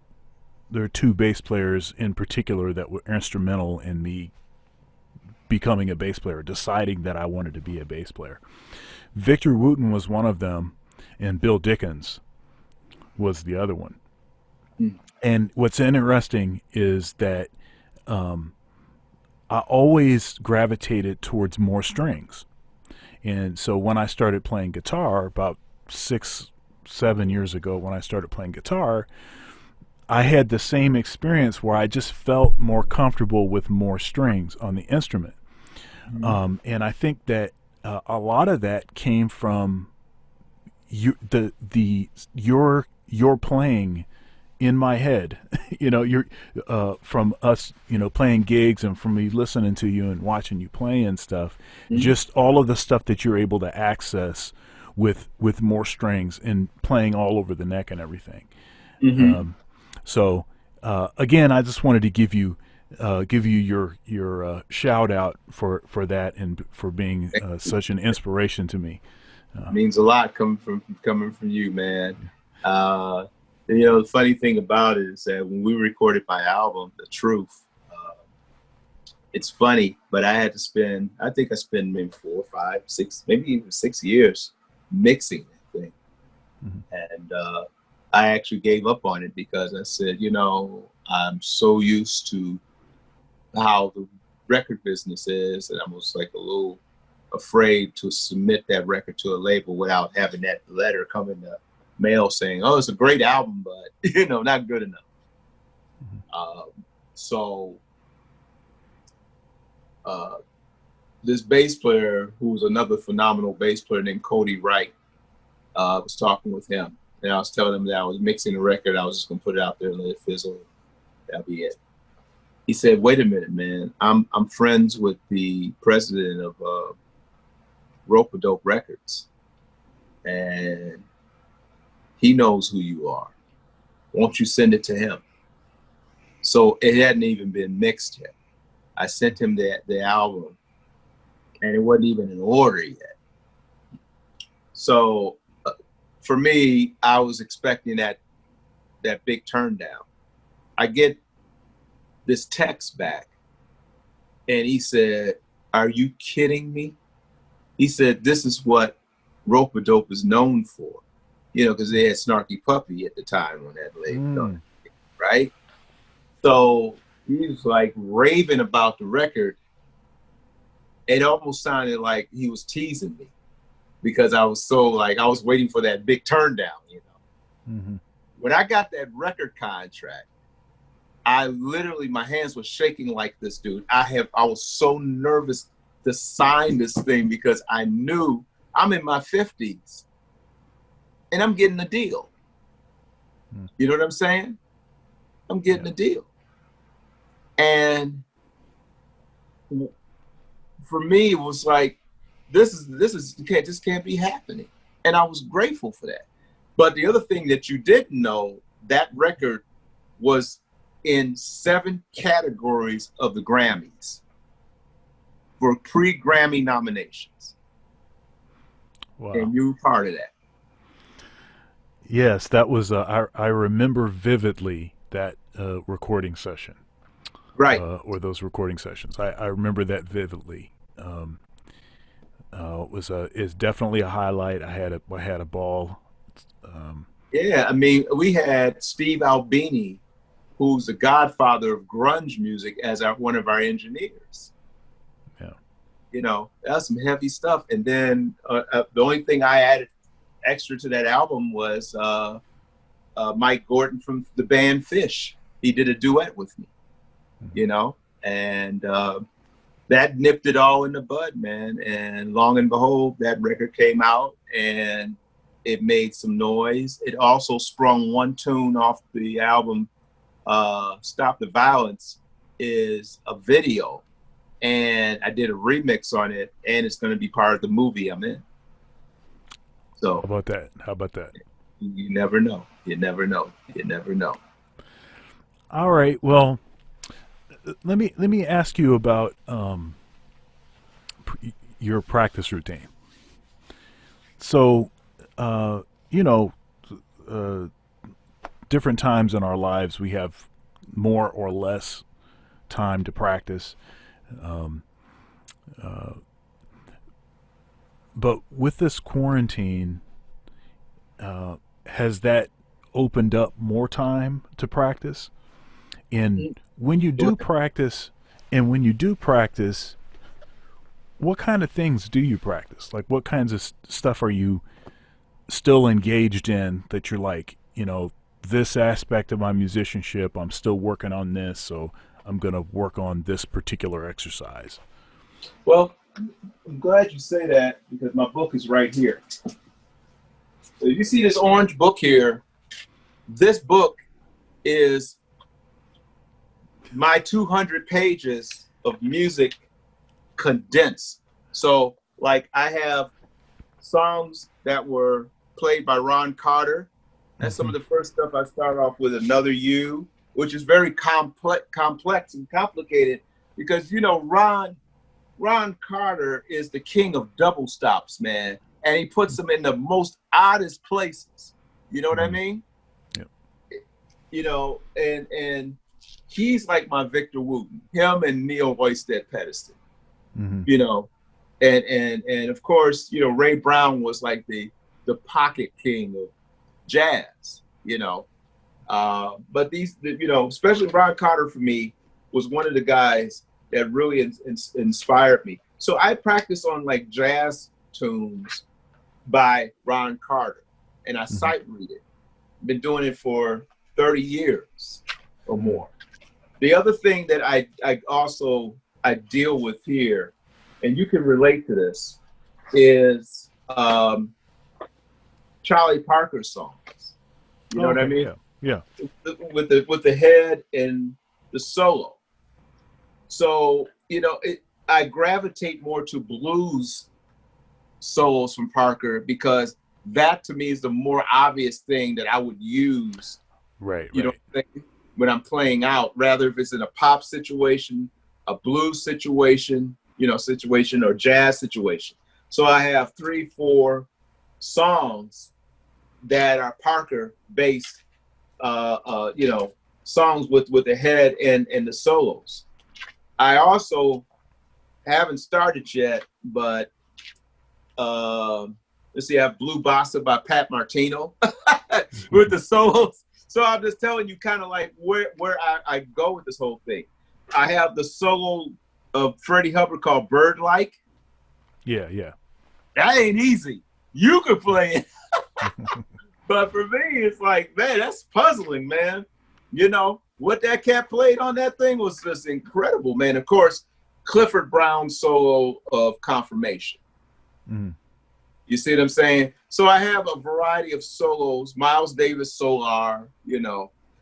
there are two bass players in particular that were instrumental in me becoming a bass player, deciding that I wanted to be a bass player. Victor Wooten was one of them, and Bill Dickens was the other one. Mm. And what's interesting is that um, I always gravitated towards more strings. And so when I started playing guitar about 6, 7 years ago, when I started playing guitar, I had the same experience where I just felt more comfortable with more strings on the instrument. Mm. And I think that a lot of that came from your playing in my head. You're from us, playing gigs, and from me listening to you and watching you play and stuff. Mm. Just all of the stuff that you're able to access with more strings and playing all over the neck and everything. Mm-hmm. Um, so again, I just wanted to give you your shout out for that and for being such an inspiration to me. Uh, Means a lot coming from you, man. Uh, the funny thing about it is that when we recorded my album, The Truth, it's funny, but I think I spent maybe 4, 5, 6, maybe even 6 years mixing that thing. mhm. And I actually gave up on it because I said, I'm so used to how the record business is, and I was like a little afraid to submit that record to a label without having that letter come in mail saying, "Oh, it's a great album, but not good enough." So this bass player, who was another phenomenal bass player named Cody Wright, was talking with him, and I was telling him that I was mixing the record. I was just gonna put it out there and let it fizzle. That'll be it. He said, "Wait a minute, man. I'm friends with the president of Rope-A-Dope Records, and he knows who you are. Won't you send it to him?" So it hadn't even been mixed yet. I sent him the album, and it wasn't even in order yet. So for me, I was expecting that big turn down. I get this text back, and he said, "Are you kidding me?" He said, "This is what Rope-A-Dope is known for," because they had Snarky Puppy at the time when that lady done it, right? So he was like raving about the record. It almost sounded like he was teasing me because I was so like, I was waiting for that big turn down, When I got that record contract, I literally, my hands were shaking like this, dude. I was so nervous to sign this thing because I knew I'm in my 50s and I'm getting a deal. You know what I'm saying? I'm getting a deal. And for me, it was like, this can't be happening. And I was grateful for that. But the other thing that you didn't know, that record was in 7 categories of the Grammys for pre-Grammy nominations. Wow. And you were part of that. Yes, that was, I remember vividly that recording session. Right. Or those recording sessions. I remember that vividly. It's definitely a highlight. I had a ball. Yeah, I mean, we had Steve Albini, who's the godfather of grunge music, as one of our engineers. Yeah. That's some heavy stuff. And then the only thing I added extra to that album was Mike Gordon from the band Fish. He did a duet with me, and that nipped it all in the bud, man. And long and behold, that record came out and it made some noise. It also sprung one tune off the album, Stop the Violence, is a video. And I did a remix on it, and it's going to be part of the movie I'm in. So how about that? You never know. You never know. You never know. All right. Well, let me ask you about your practice routine. So, different times in our lives we have more or less time to practice. But with this quarantine, has that opened up more time to practice? And when you do practice, what kind of things do you practice? Like, what kinds of stuff are you still engaged in that you're like, this aspect of my musicianship, I'm still working on this, so I'm going to work on this particular exercise? Well, I'm glad you say that because my book is right here. So you see this orange book here. This book is my 200 pages of music condensed. So like I have songs that were played by Ron Carter. That's some of the first stuff. I start off with Another You, which is very complex and complicated because, Ron Carter is the king of double stops, man. And he puts them in the most oddest places. You know what I mean? Yep. And he's like my Victor Wooten, him and Neil Oystead Pedestal, and of course, Ray Brown was like the pocket king of jazz, but these, especially Ron Carter for me was one of the guys that really inspired me. So I practice on like jazz tunes by Ron Carter. and I sight read it. Been doing it for 30 years or more. The other thing that I deal with here, and you can relate to this, is Charlie Parker songs. You know what I mean? Yeah. With the head and the solo. So, you know, I gravitate more to blues solos from Parker because that to me is the more obvious thing that I would use. Right. You know, when I'm playing out, rather if it's in a pop situation, a blues situation, or jazz situation. So I have 3-4 songs that are Parker based, songs with the head and the solos. I also haven't started yet, but let's see, I have Blue Bossa by Pat Martino with the solos. So I'm just telling you kind of like where I go with this whole thing. I have the solo of Freddie Hubbard called Bird Like. Yeah. That ain't easy. You could play it. But for me, it's like, man, that's puzzling, man. You know, what that cat played on that thing was just incredible, man. Of course, Clifford Brown's solo of Confirmation. Mm. You see what I'm saying? So I have a variety of solos, Miles Davis Solar,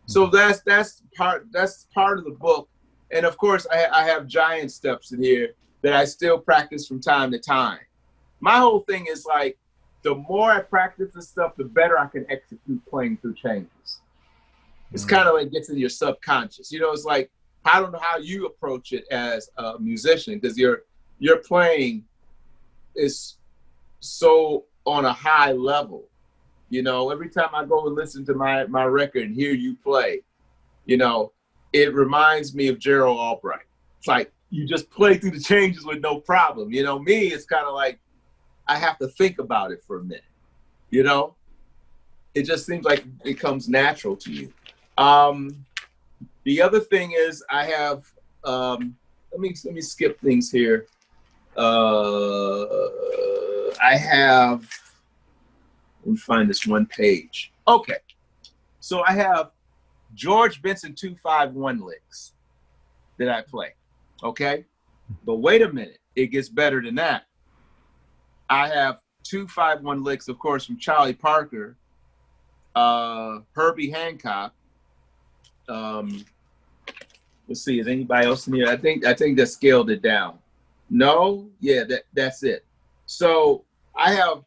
So that's part of the book. And of course, I have giant steps in here that I still practice from time to time. My whole thing is like, the more I practice this stuff, the better I can execute playing through changes. It's kind of like gets in your subconscious. It's like, I don't know how you approach it as a musician, because your playing is so on a high level. Every time I go and listen to my record and hear you play, it reminds me of Gerald Albright. It's like you just play through the changes with no problem. Me, it's kind of like I have to think about it for a minute. It just seems like it comes natural to you. The other thing is I have, let me skip things here. I have, let me find this one page. Okay. So I have George Benson 251 licks that I play. Okay. But wait a minute. It gets better than that. I have 251 licks, of course, from Charlie Parker, Herbie Hancock. Let's see, is anybody else in here? I think that scaled it down. No? Yeah, that's it. So I have,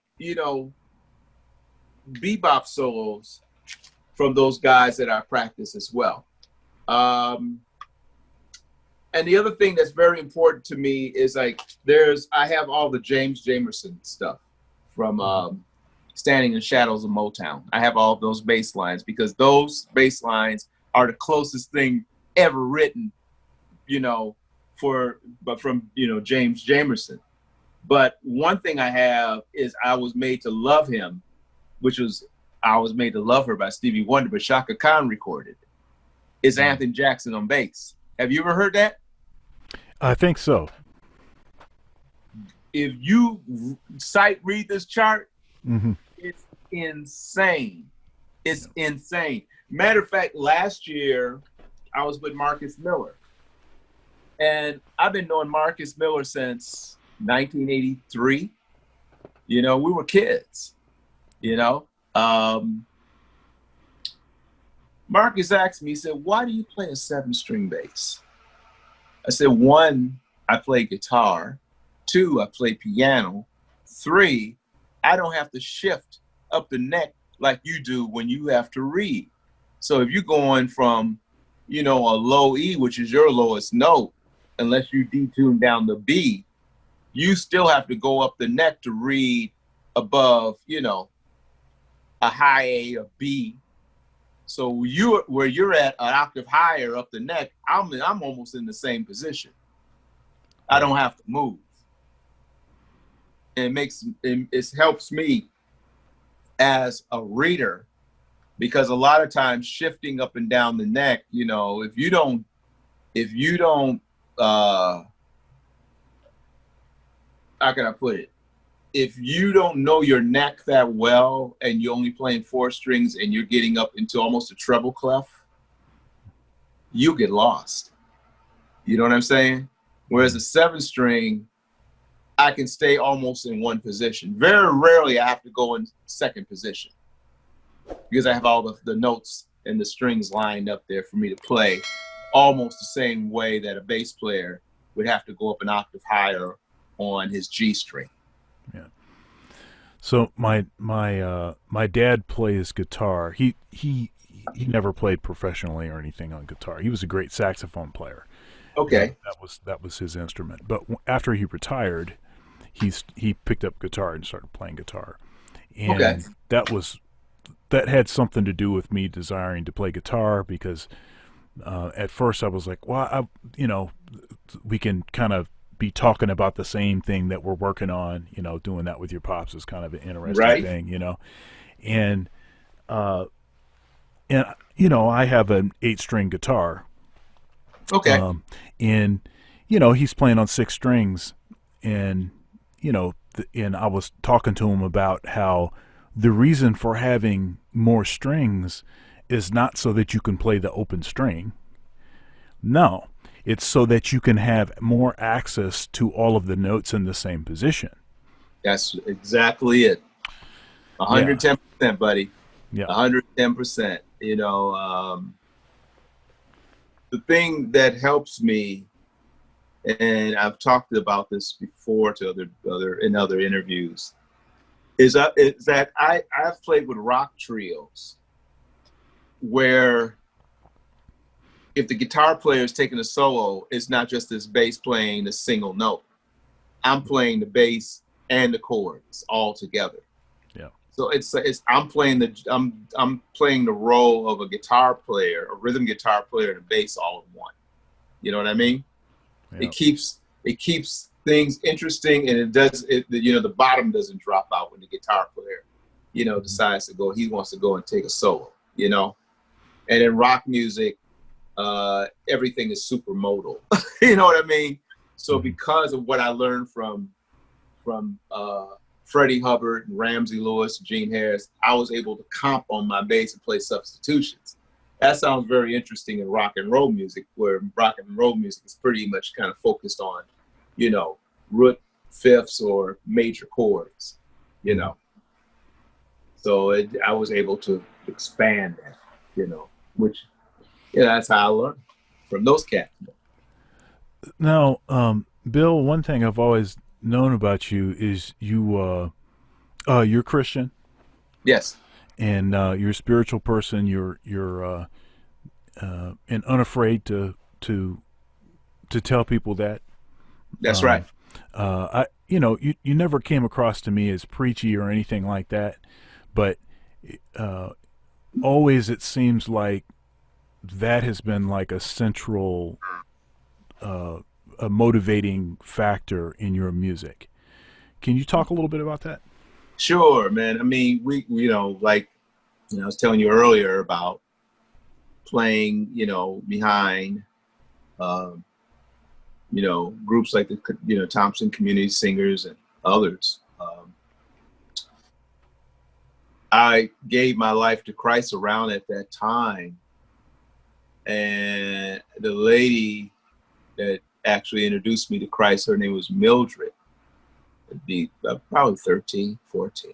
bebop solos from those guys that I practice as well. And the other thing that's very important to me is like I have all the James Jamerson stuff from Standing in Shadows of Motown. I have all of those bass lines because those bass lines are the closest thing ever written, from James Jamerson. But one thing I have is I Was Made to Love Him, which was I Was Made to Love Her by Stevie Wonder, but Shaka Khan recorded. It's Anthony Jackson on bass. Have you ever heard that? I think so. If you sight read this chart, it's insane. It's insane. Matter of fact, last year I was with Marcus Miller. And I've been knowing Marcus Miller since 1983. We were kids, Marcus asked me, he said, why do you play a 7-string bass? I said, 1, I play guitar. 2, I play piano. 3, I don't have to shift up the neck like you do when you have to read. So if you're going from, a low E, which is your lowest note, unless you detune down the B, you still have to go up the neck to read above, a high A or B. So where you're at an octave higher up the neck, I'm almost in the same position. I don't have to move. And it helps me as a reader, because a lot of times shifting up and down the neck, if you don't how can I put it? if you don't know your neck that well and you're only playing four strings and you're getting up into almost a treble clef, you get lost. You know what I'm saying? Whereas a seven string, I can stay almost in one position. Very rarely I have to go in second position because I have all the notes and the strings lined up there for me to play almost the same way that a bass player would have to go up an octave higher on his G string. Yeah. So my dad plays guitar. He never played professionally or anything on guitar. He was a great saxophone player. Okay. That was his instrument. But after he retired, he picked up guitar and started playing guitar, Okay. and that had something to do with me desiring to play guitar because at first I was like, well, we can kind of be talking about the same thing that we're working on. Doing that with your pops is kind of an interesting Right. thing, and I have an 8-string guitar, Okay. and he's playing on 6 strings, and and I was talking to him about how the reason for having more strings is not so that you can play the open string. No, it's so that you can have more access to all of the notes in the same position. That's exactly it. Yeah, 110%, buddy. yeah, 110%. The thing that helps me, and I've talked about this before to other interviews, is that I've played with rock trios where if the guitar player is taking a solo, it's not just this bass playing a single note. I'm playing the bass and the chords all together. yeah, So I'm playing the role of a guitar player, a rhythm guitar player, and a bass all in one. You know what I mean? yeah. It keeps things interesting, and the bottom doesn't drop out when the guitar player, decides to go. He wants to go and take a solo. And in rock music, everything is super modal. You know what I mean? So because of what I learned from Freddie Hubbard and Ramsey Lewis, Gene Harris, I was able to comp on my bass and play substitutions. That sounds very interesting in rock and roll music, where rock and roll music is pretty much kind of focused on, root fifths or major chords, So I was able to expand that, which, that's how I learned from those cats. Now, Bill, one thing I've always known about you is you're Christian, Yes, and you're a spiritual person. You're and unafraid to tell people that. that's right. Um, you never came across to me as preachy or anything like that, but uh, always it seems like that has been like a central, a motivating factor in your music. Can you talk a little bit about that? Sure, man. I mean, like, I was telling you earlier about playing, behind, um, groups like the, Thompson Community Singers and others. I gave my life to Christ around at that time. And the lady that actually introduced me to Christ, her name was Mildred. It'd be probably 13, 14.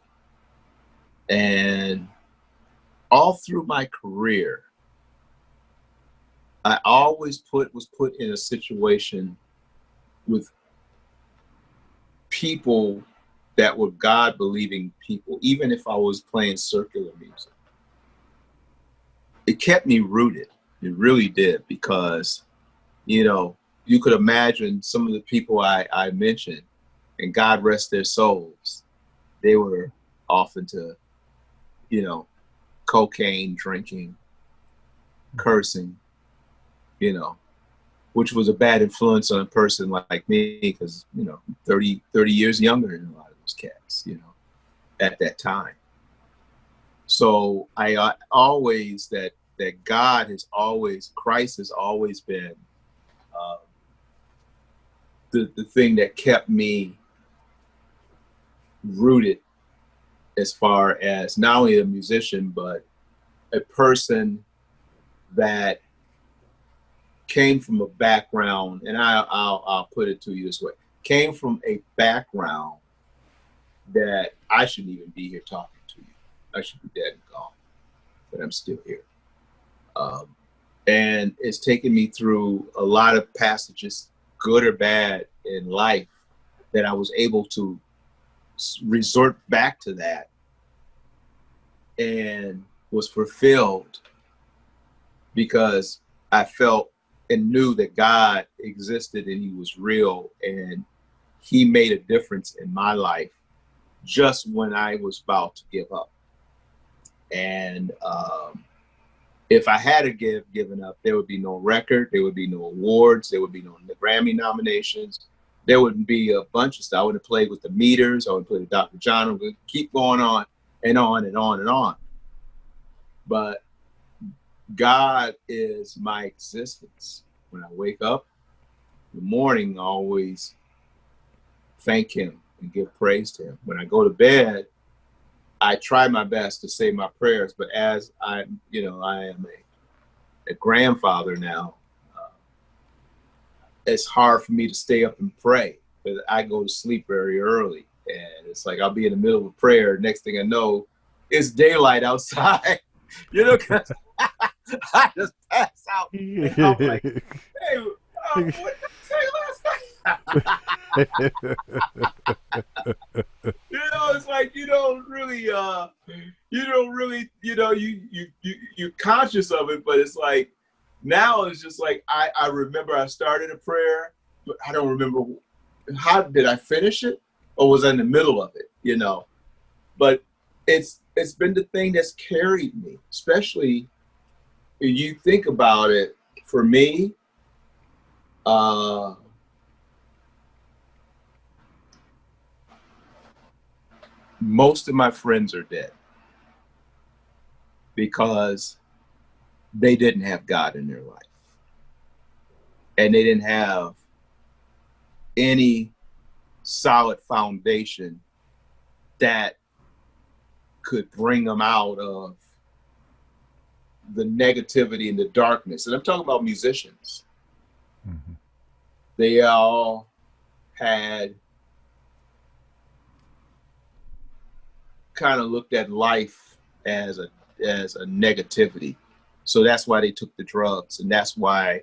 And all through my career, I always was put in a situation with people that were God believing people, even if I was playing circular music. It kept me rooted. It really did, because, you could imagine some of the people I mentioned, and God rest their souls, they were off into, cocaine, drinking, cursing, which was a bad influence on a person like me, because, 30 years younger than a lot of those cats, at that time. So I always, that Christ has always been the thing that kept me rooted as far as not only a musician, but a person that came from a background, and I'll put it to you this way, came from a background that I shouldn't even be here talking to you. I should be dead and gone, but I'm still here. Um, and it's taken me through a lot of passages, good or bad, in life, that I was able to resort back to that and was fulfilled because I felt and knew that God existed and he was real and he made a difference in my life just when I was about to give up. And if I had given up, there would be no record, there would be no awards, there would be no Grammy nominations, there wouldn't be a bunch of stuff. I would have played with the Meters, I would play with Dr. John, I would keep going on and on and on and on. But God is my existence. When I wake up in the morning, I always thank him and give praise to him. When I go to bed, I try my best to say my prayers, but as I am a grandfather now, it's hard for me to stay up and pray because I go to sleep very early. And it's like I'll be in the middle of a prayer. Next thing I know, it's daylight outside. Because I just pass out. And I'm like, hey, what did I say last night? It's like you're conscious of it, but it's like now it's just like I remember I started a prayer, but I don't remember how did I finish it or was I in the middle of it, But it's been the thing that's carried me, especially if you think about it. For me, most of my friends are dead because they didn't have God in their life. And they didn't have any solid foundation that could bring them out of the negativity and the darkness. And I'm talking about musicians. Mm-hmm. They all had kind of looked at life as a negativity. So that's why they took the drugs, and that's why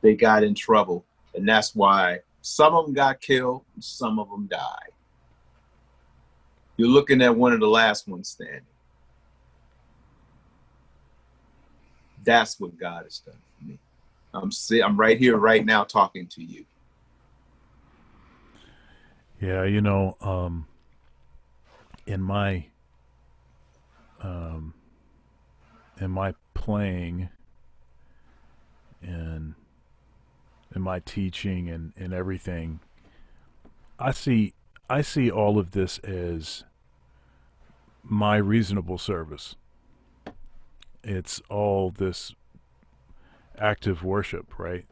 they got in trouble, and that's why some of them got killed, and some of them died. You're looking at one of the last ones standing. That's what God has done for me. I'm right here, right now, talking to you. Yeah, in my playing and in my teaching and everything, I see all of this as my reasonable service. It's all this active worship, right?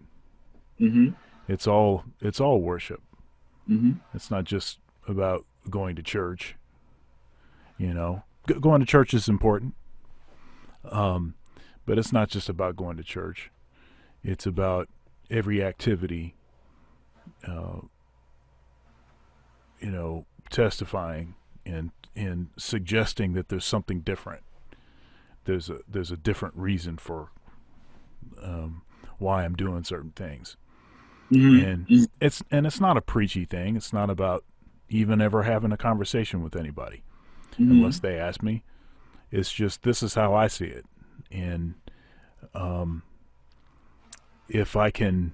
Mm-hmm. It's all worship. Mm-hmm. It's not just about going to church. Going to church is important, but it's not just about going to church. It's about every activity, testifying and suggesting that there's something different. There's a different reason for why I'm doing certain things. Mm-hmm. And it's not a preachy thing. It's not about even ever having a conversation with anybody, mm-hmm. unless they ask me. It's just, this is how I see it. And if I can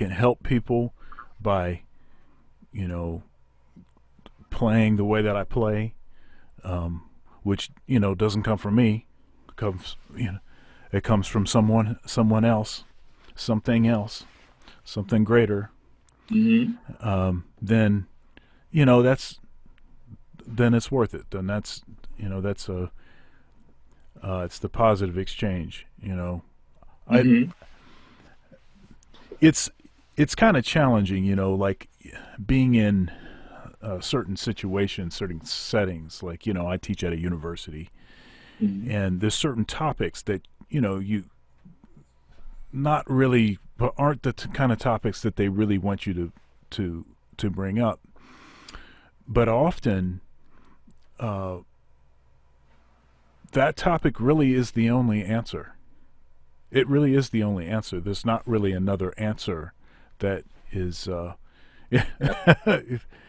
help people by playing the way that I play, which doesn't come from me, it comes from someone else, something else, something greater. Mm-hmm. Then it's worth it. Then that's it's the positive exchange. Mm-hmm. it's kind of challenging, you know, like being in certain situations, certain settings. Like, you know, I teach at a university, Mhm. and there's certain topics that, you know, you not really, but aren't the kind of topics that they really want you to to bring up. But often, uh, that topic really is the only answer. It really is the only answer. There's not really another answer that is. Yeah, Yeah.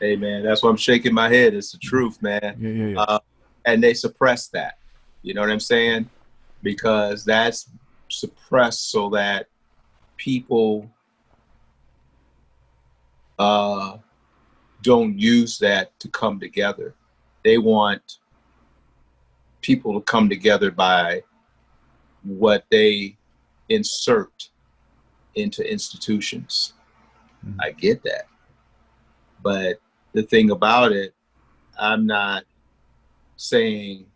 Hey, man, that's why I'm shaking my head. It's the truth, man. yeah, yeah. Uh, and they suppress that. You know what I'm saying? Because that's suppressed so that people uh, don't use that to come together. They want people to come together by what they insert into institutions. Mm. I get that. But the thing about it, I'm not saying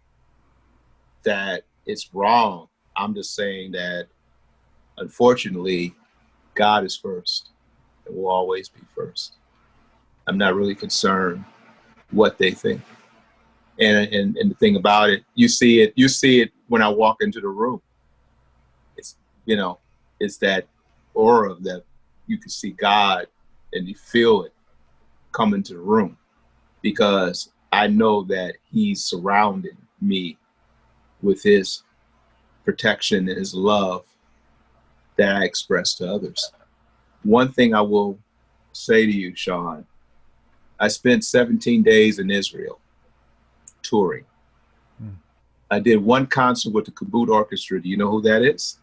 that it's wrong. I'm just saying that unfortunately, God is first and will always be first. I'm not really concerned what they think. And the thing about it, you see it when I walk into the room. It's you know, it's that aura that you can see God and you feel it come into the room because I know that He's surrounding me with His protection and His love that I express to others. One thing I will say to you, Sean, I spent 17 days in Israel touring. Mm. I did one concert with the Kabut Orchestra. Do you know who that is?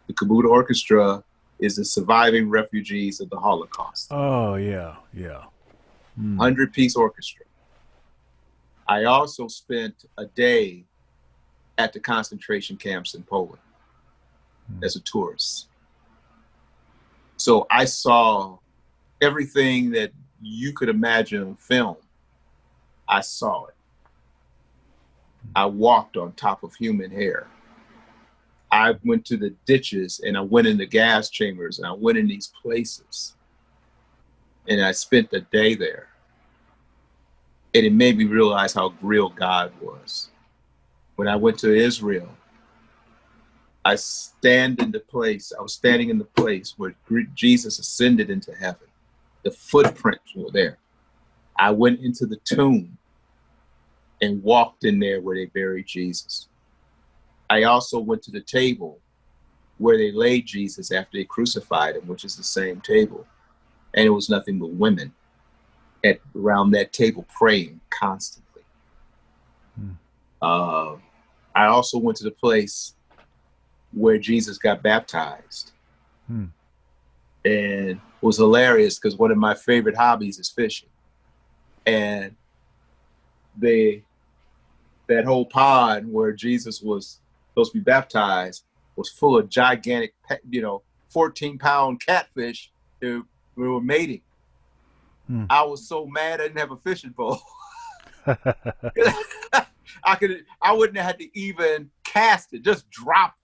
The Kabut Orchestra is the surviving refugees of the Holocaust. Oh yeah, yeah. Mm. 100-piece orchestra. I also spent a day at the concentration camps in Poland Mm. as a tourist. So I saw everything that you could imagine on film. I saw it. I walked on top of human hair. I went to the ditches and I went in the gas chambers and I went in these places and I spent a day there. And it made me realize how real God was. When I went to Israel, I was standing in the place where Jesus ascended into heaven. The footprints were there. I went into the tomb and walked in there where they buried Jesus. I also went to the table where they laid Jesus after they crucified him, which is the same table. And it was nothing but women around that table praying constantly. Mm. Uh, I also went to the place where Jesus got baptized. Mm. And it was hilarious because one of my favorite hobbies is fishing. And that whole pond where Jesus was supposed to be baptized was full of gigantic, 14-pound catfish who were mating. Mm. I was so mad I didn't have a fishing pole. I wouldn't have had to even cast it, just drop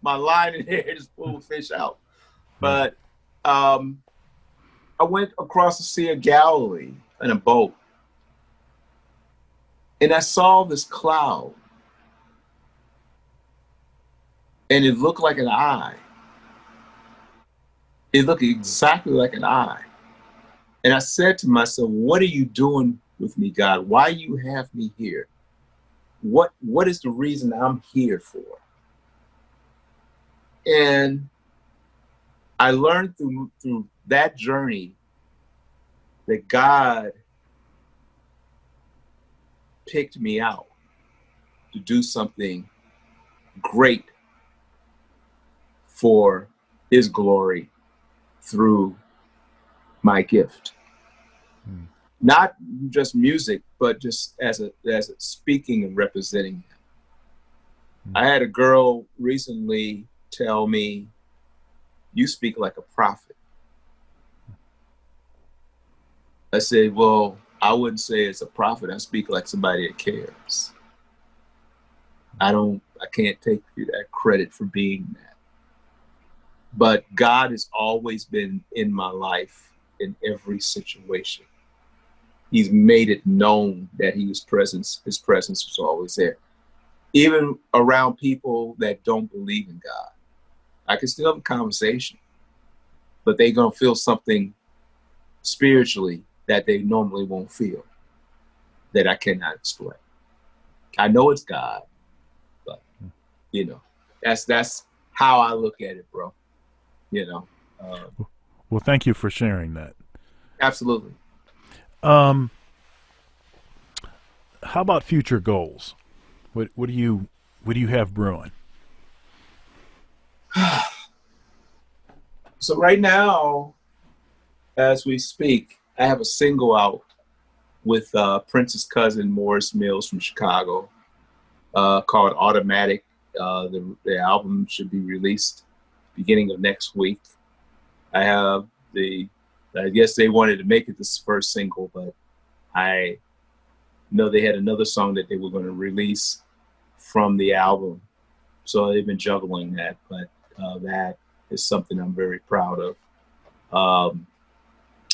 my line in there and just pull the fish out. Yeah. But I went across the Sea of Galilee in a boat and I saw this cloud and it looked like an eye. It looked exactly like an eye. And I said to myself, what are you doing with me, God? Why you have me here? What is the reason I'm here for? And I learned through that journey that God picked me out to do something great for his glory through my gift. Mm. Not just music, but just as a speaking and representing him. Mm. I had a girl recently tell me, you speak like a prophet. I said, well, I wouldn't say it's a prophet. I speak like somebody that cares. I can't take you that credit for being that. But God has always been in my life in every situation. He's made it known that his presence was always there. Even around people that don't believe in God. I can still have a conversation, but they're gonna feel something spiritually that they normally won't feel, that I cannot explain. I know it's God, but you know, that's how I look at it, bro. You know, Well, thank you for sharing that. absolutely. Um, how about future goals? What do you have brewing? So right now, as we speak, I have a single out with Prince's cousin Morris Mills from Chicago, called Automatic. The album should be released beginning of next week. I have I guess they wanted to make it this first single, but I know they had another song that they were going to release from the album. So they've been juggling that, but that is something I'm very proud of. Um,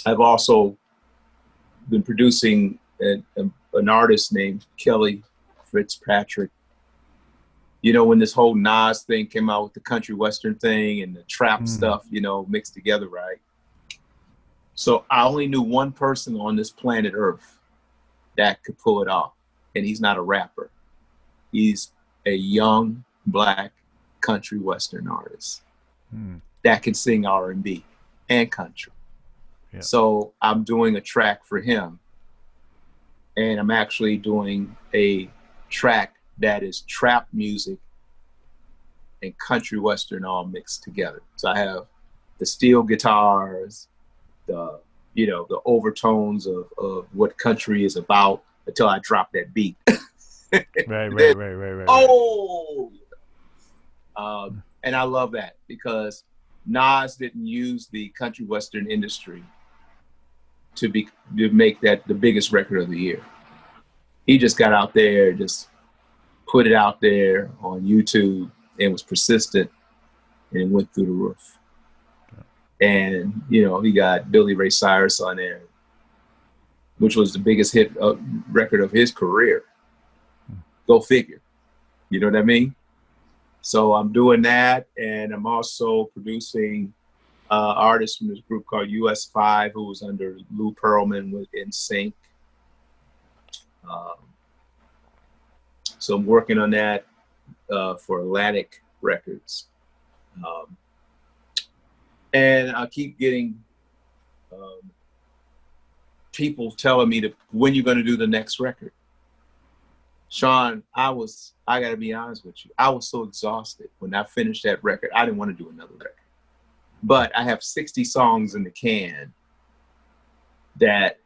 I've also been producing an artist named Kelly Fitzpatrick. You know, when this whole Nas thing came out with the country western thing and the trap Mm. stuff, mixed together, right? So I only knew one person on this planet Earth that could pull it off, and he's not a rapper. He's a young black country western artist Mm. that can sing R&B and country. Yeah. So I'm doing a track for him, and I'm actually doing a track that is trap music and country western all mixed together. So I have the steel guitars, the the overtones of what country is about until I drop that beat. Right, right, Then, right, right, right, right. oh, and I love that because Nas didn't use the country western industry to make that the biggest record of the year. He just got out there, just put it out there on YouTube, and was persistent and went through the roof. And he got Billy Ray Cyrus on there, which was the biggest hit record of his career. Go figure. You know what I mean? So I'm doing that, and I'm also producing artists from this group called US5, who was under Lou Pearlman with NSYNC. Um, so I'm working on that for Atlantic Records. And I keep getting people telling me when you're going to do the next record. Sean, I got to be honest with you. I was so exhausted when I finished that record. I didn't want to do another record. But I have 60 songs in the can that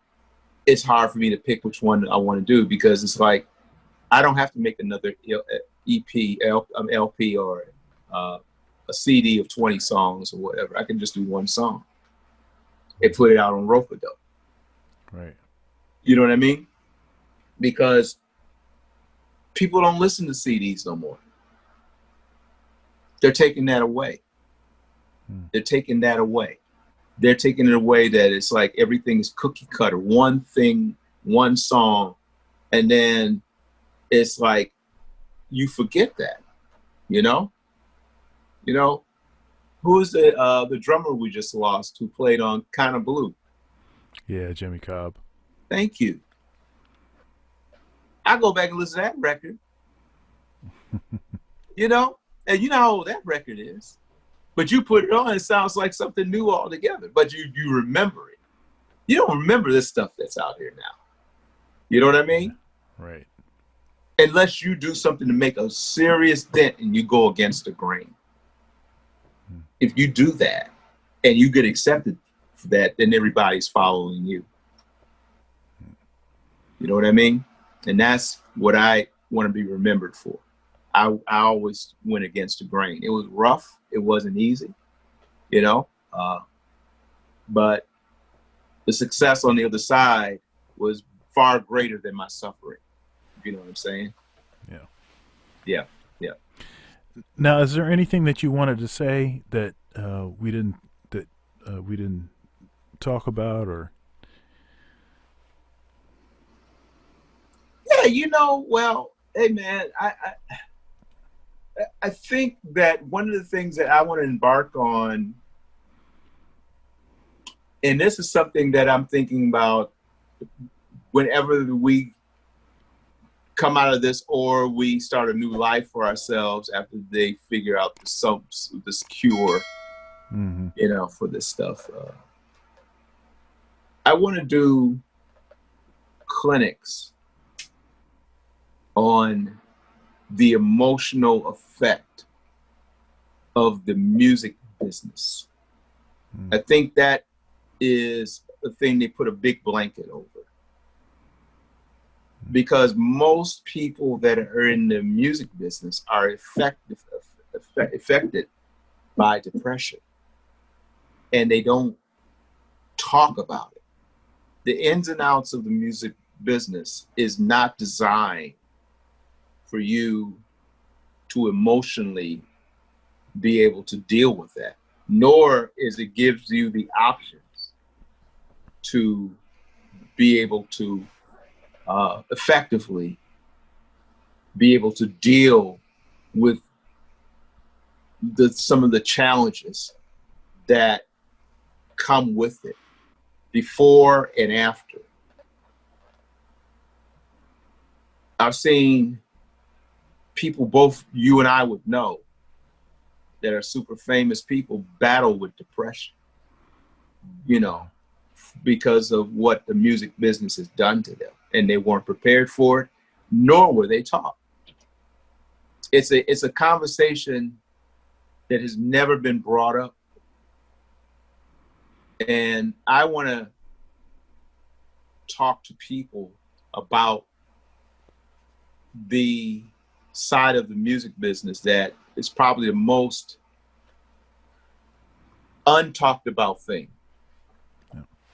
it's hard for me to pick which one I want to do, because it's like I don't have to make another EP, LP, or a CD of 20 songs or whatever. I can just do one song and put it out on Rofa Dope. Right. You know what I mean? Because people don't listen to CDs no more. They're taking that away. They're taking that away. They're taking it away that it's like everything's cookie cutter. One thing, one song, and then it's like you forget that, you know? Who's the drummer we just lost who played on Kinda Blue? Yeah, Jimmy Cobb. Thank you. I go back and listen to that record, and you know how old that record is. But you put it on, it sounds like something new altogether. But you remember it. You don't remember this stuff that's out here now. You know what I mean? Right. Unless you do something to make a serious dent and you go against the grain. If you do that and you get accepted for that, then everybody's following you. You know what I mean? And that's what I want to be remembered for. I always went against the grain. It was rough. It wasn't easy, but the success on the other side was far greater than my suffering. You know what I'm saying? Yeah. Yeah. Yeah. Now, is there anything that you wanted to say that we didn't that we didn't talk about, or Yeah, well, hey man, I think that one of the things that I want to embark on, and this is something that I'm thinking about whenever we come out of this or we start a new life for ourselves after they figure out this cure, mm-hmm. for this stuff. I want to do clinics on the emotional effect of the music business. Mm-hmm. I think that is the thing they put a big blanket over. Because most people that are in the music business are affected by depression, and they don't talk about it. The ins and outs of the music business is not designed for you to emotionally be able to deal with that, nor is it gives you the options to be able to effectively be able to deal with some of the challenges that come with it before and after. I've seen people, both you and I would know, that are super famous people battle with depression, because of what the music business has done to them. And they weren't prepared for it, nor were they taught. It's a conversation that has never been brought up. And I want to talk to people about the side of the music business that is probably the most untalked about thing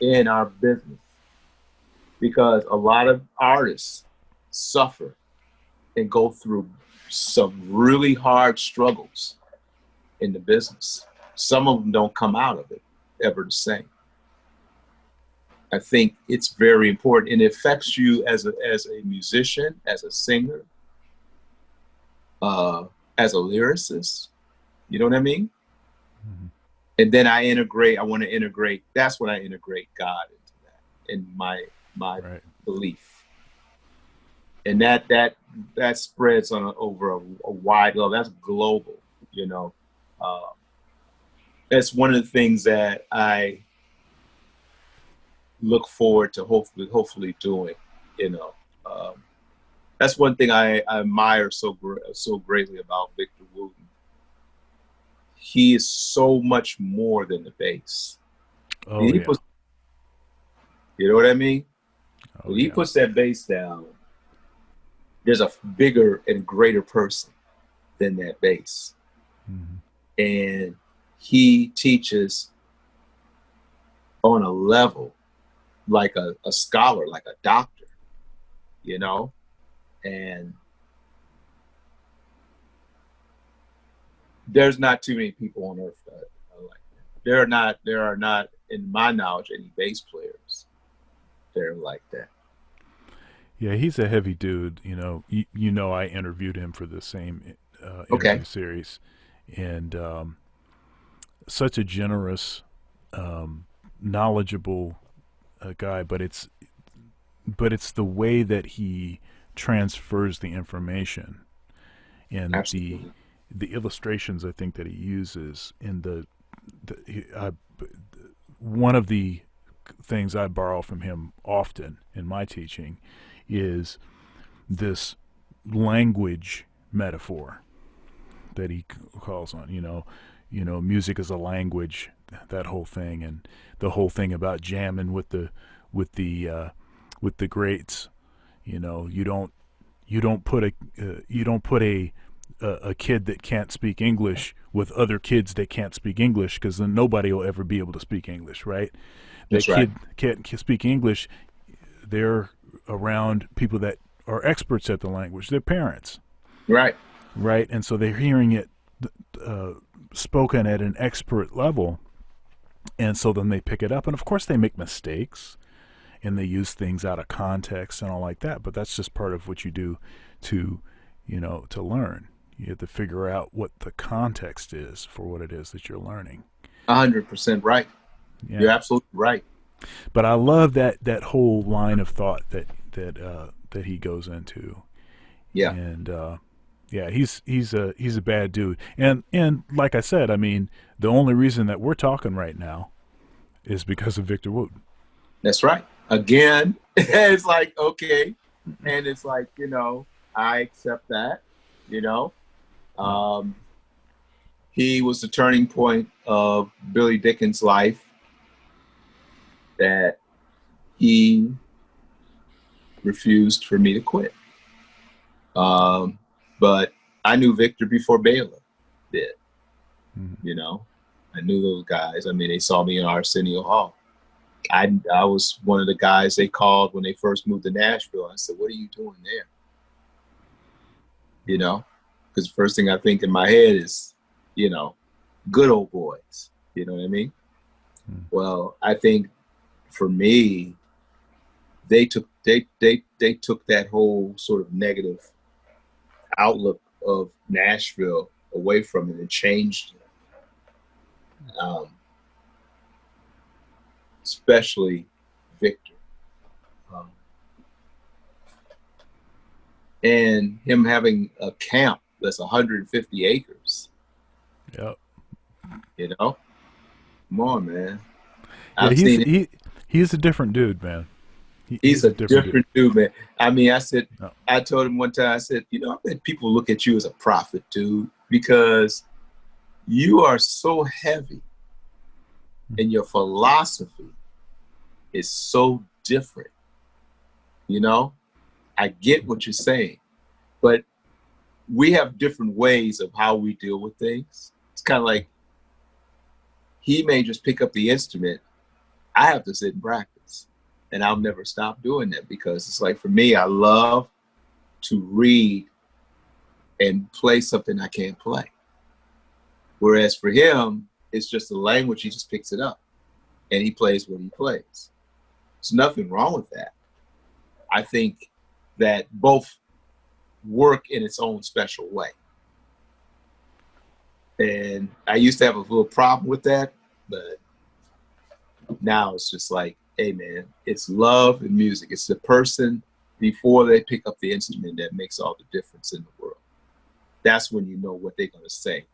in our business, because a lot of artists suffer and go through some really hard struggles in the business. Some of them don't come out of it ever the same. I think it's very important, and it affects you as a musician, as a singer, as a lyricist. You know what I mean? Mm-hmm. And then that's when I integrate God into that, in my Right. belief. And that spreads over a wide level. That's global, That's one of the things that I look forward to hopefully doing, That's one thing I admire so greatly about Victor Wooten. He is so much more than the bass. Oh yeah. You know what I mean? Oh When he yeah. puts that bass down, there's a bigger and greater person than that bass. Mm-hmm. And he teaches on a level like a scholar, like a doctor, and there's not too many people on earth that are like that. There are not, in my knowledge, any bass players that are like that. Yeah, he's a heavy dude. I interviewed him for the same Okay. interview series, and such a generous, knowledgeable guy. But it's the way that he transfers the information, and the Absolutely. illustrations I think that he uses in one of the things I borrow from him often in my teaching is this language metaphor that he calls on. Music is a language, that whole thing, and the whole thing about jamming with the with the greats. You don't put a kid that can't speak English with other kids that can't speak English, because then nobody will ever be able to speak English, right? That That's right. kid can't speak English. They're around people that are experts at the language. Their parents, Right. right? And so they're hearing it spoken at an expert level, and so then they pick it up, and of course they make mistakes and they use things out of context and all like that, but that's just part of what you do to, to learn. You have to figure out what the context is for what it is that you're learning. 100% right. You're Yeah. absolutely right. But I love that whole line of thought that he goes into. Yeah. And yeah, he's a bad dude. And like I said, I mean, the only reason that we're talking right now is because of Victor Wooten. That's right. Again, it's like, okay. And it's like, I accept that, you know. Um, he was the turning point of Billy Dickens' life, that he refused for me to quit. But I knew Victor before Baylor did, you know. I knew those guys. I mean, they saw me in Arsenio Hall. I was one of the guys they called when they first moved to Nashville. I said, "What are you doing there?" You know, because the first thing I think in my head is, good old boys. You know what I mean? Well, I think for me, they took that whole sort of negative outlook of Nashville away from it and changed it. Especially Victor. And him having a camp that's 150 acres. Yep. Come on, man. Yeah, I've seen him. he's a different dude, man. He's He's a a different dude. different dude, man. I mean, No. I told him one time, I said, I bet people look at you as a prophet, dude, because you are so heavy and your philosophy is so different. I get what you're saying, but we have different ways of how we deal with things. It's kind of like he may just pick up the instrument. I have to sit and practice, and I'll never stop doing that, because it's like, for me, I love to read and play something I can't play. Whereas for him, it's just the language. He just picks it up and he plays what he plays. There's nothing wrong with that. I think that both work in its own special way. And I used to have a little problem with that, but now it's just like, hey man, it's love and music. It's the person before they pick up the instrument that makes all the difference in the world. That's when you know what they're going to say,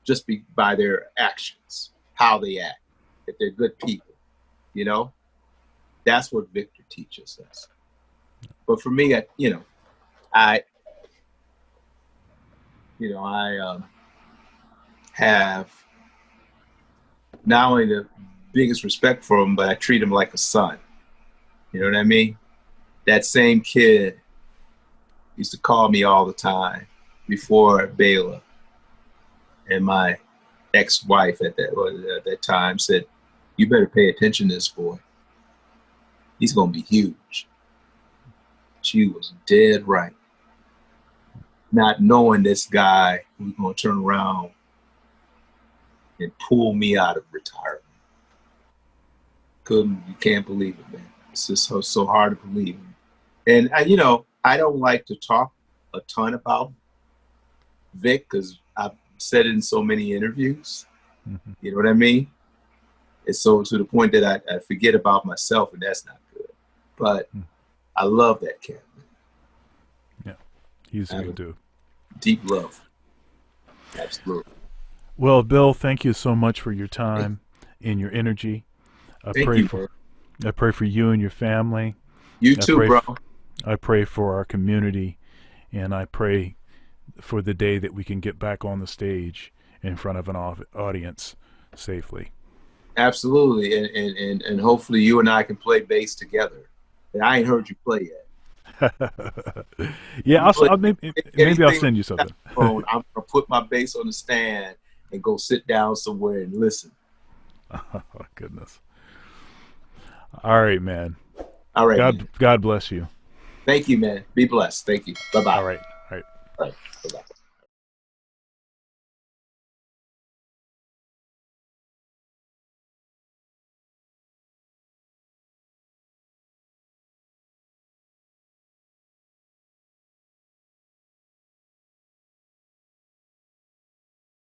just by their actions, how they act, if they're good people, That's what Victor teaches us. But for me, I have not only the biggest respect for him, but I treat him like a son. You know what I mean? That same kid used to call me all the time before Baylor, and my ex-wife at that time said, "You better pay attention to this boy. He's going to be huge." She was dead right. Not knowing this guy was going to turn around and pull me out of retirement. You can't believe it, man. It's just so hard to believe. And I don't like to talk a ton about Vic, because I've said it in so many interviews. You know what I mean? It's so to the point that I forget about myself, and that's not good. But I love that cat, man. Yeah, he's a good dude. Deep love. Absolutely. Well, Bill, thank you so much for your time and your energy. Thank you, bro. I pray for you and your family. You too, bro. I pray for our community, and I pray for the day that we can get back on the stage in front of an audience safely. Absolutely, and hopefully you and I can play bass together. And I ain't heard you play yet. Yeah, maybe I'll send you something. I'm gonna put my bass on the stand and go sit down somewhere and listen. Oh, goodness. All right, man. All right. God bless you. Thank you, man. Be blessed. Thank you. Bye-bye. All right. All right. Bye-bye.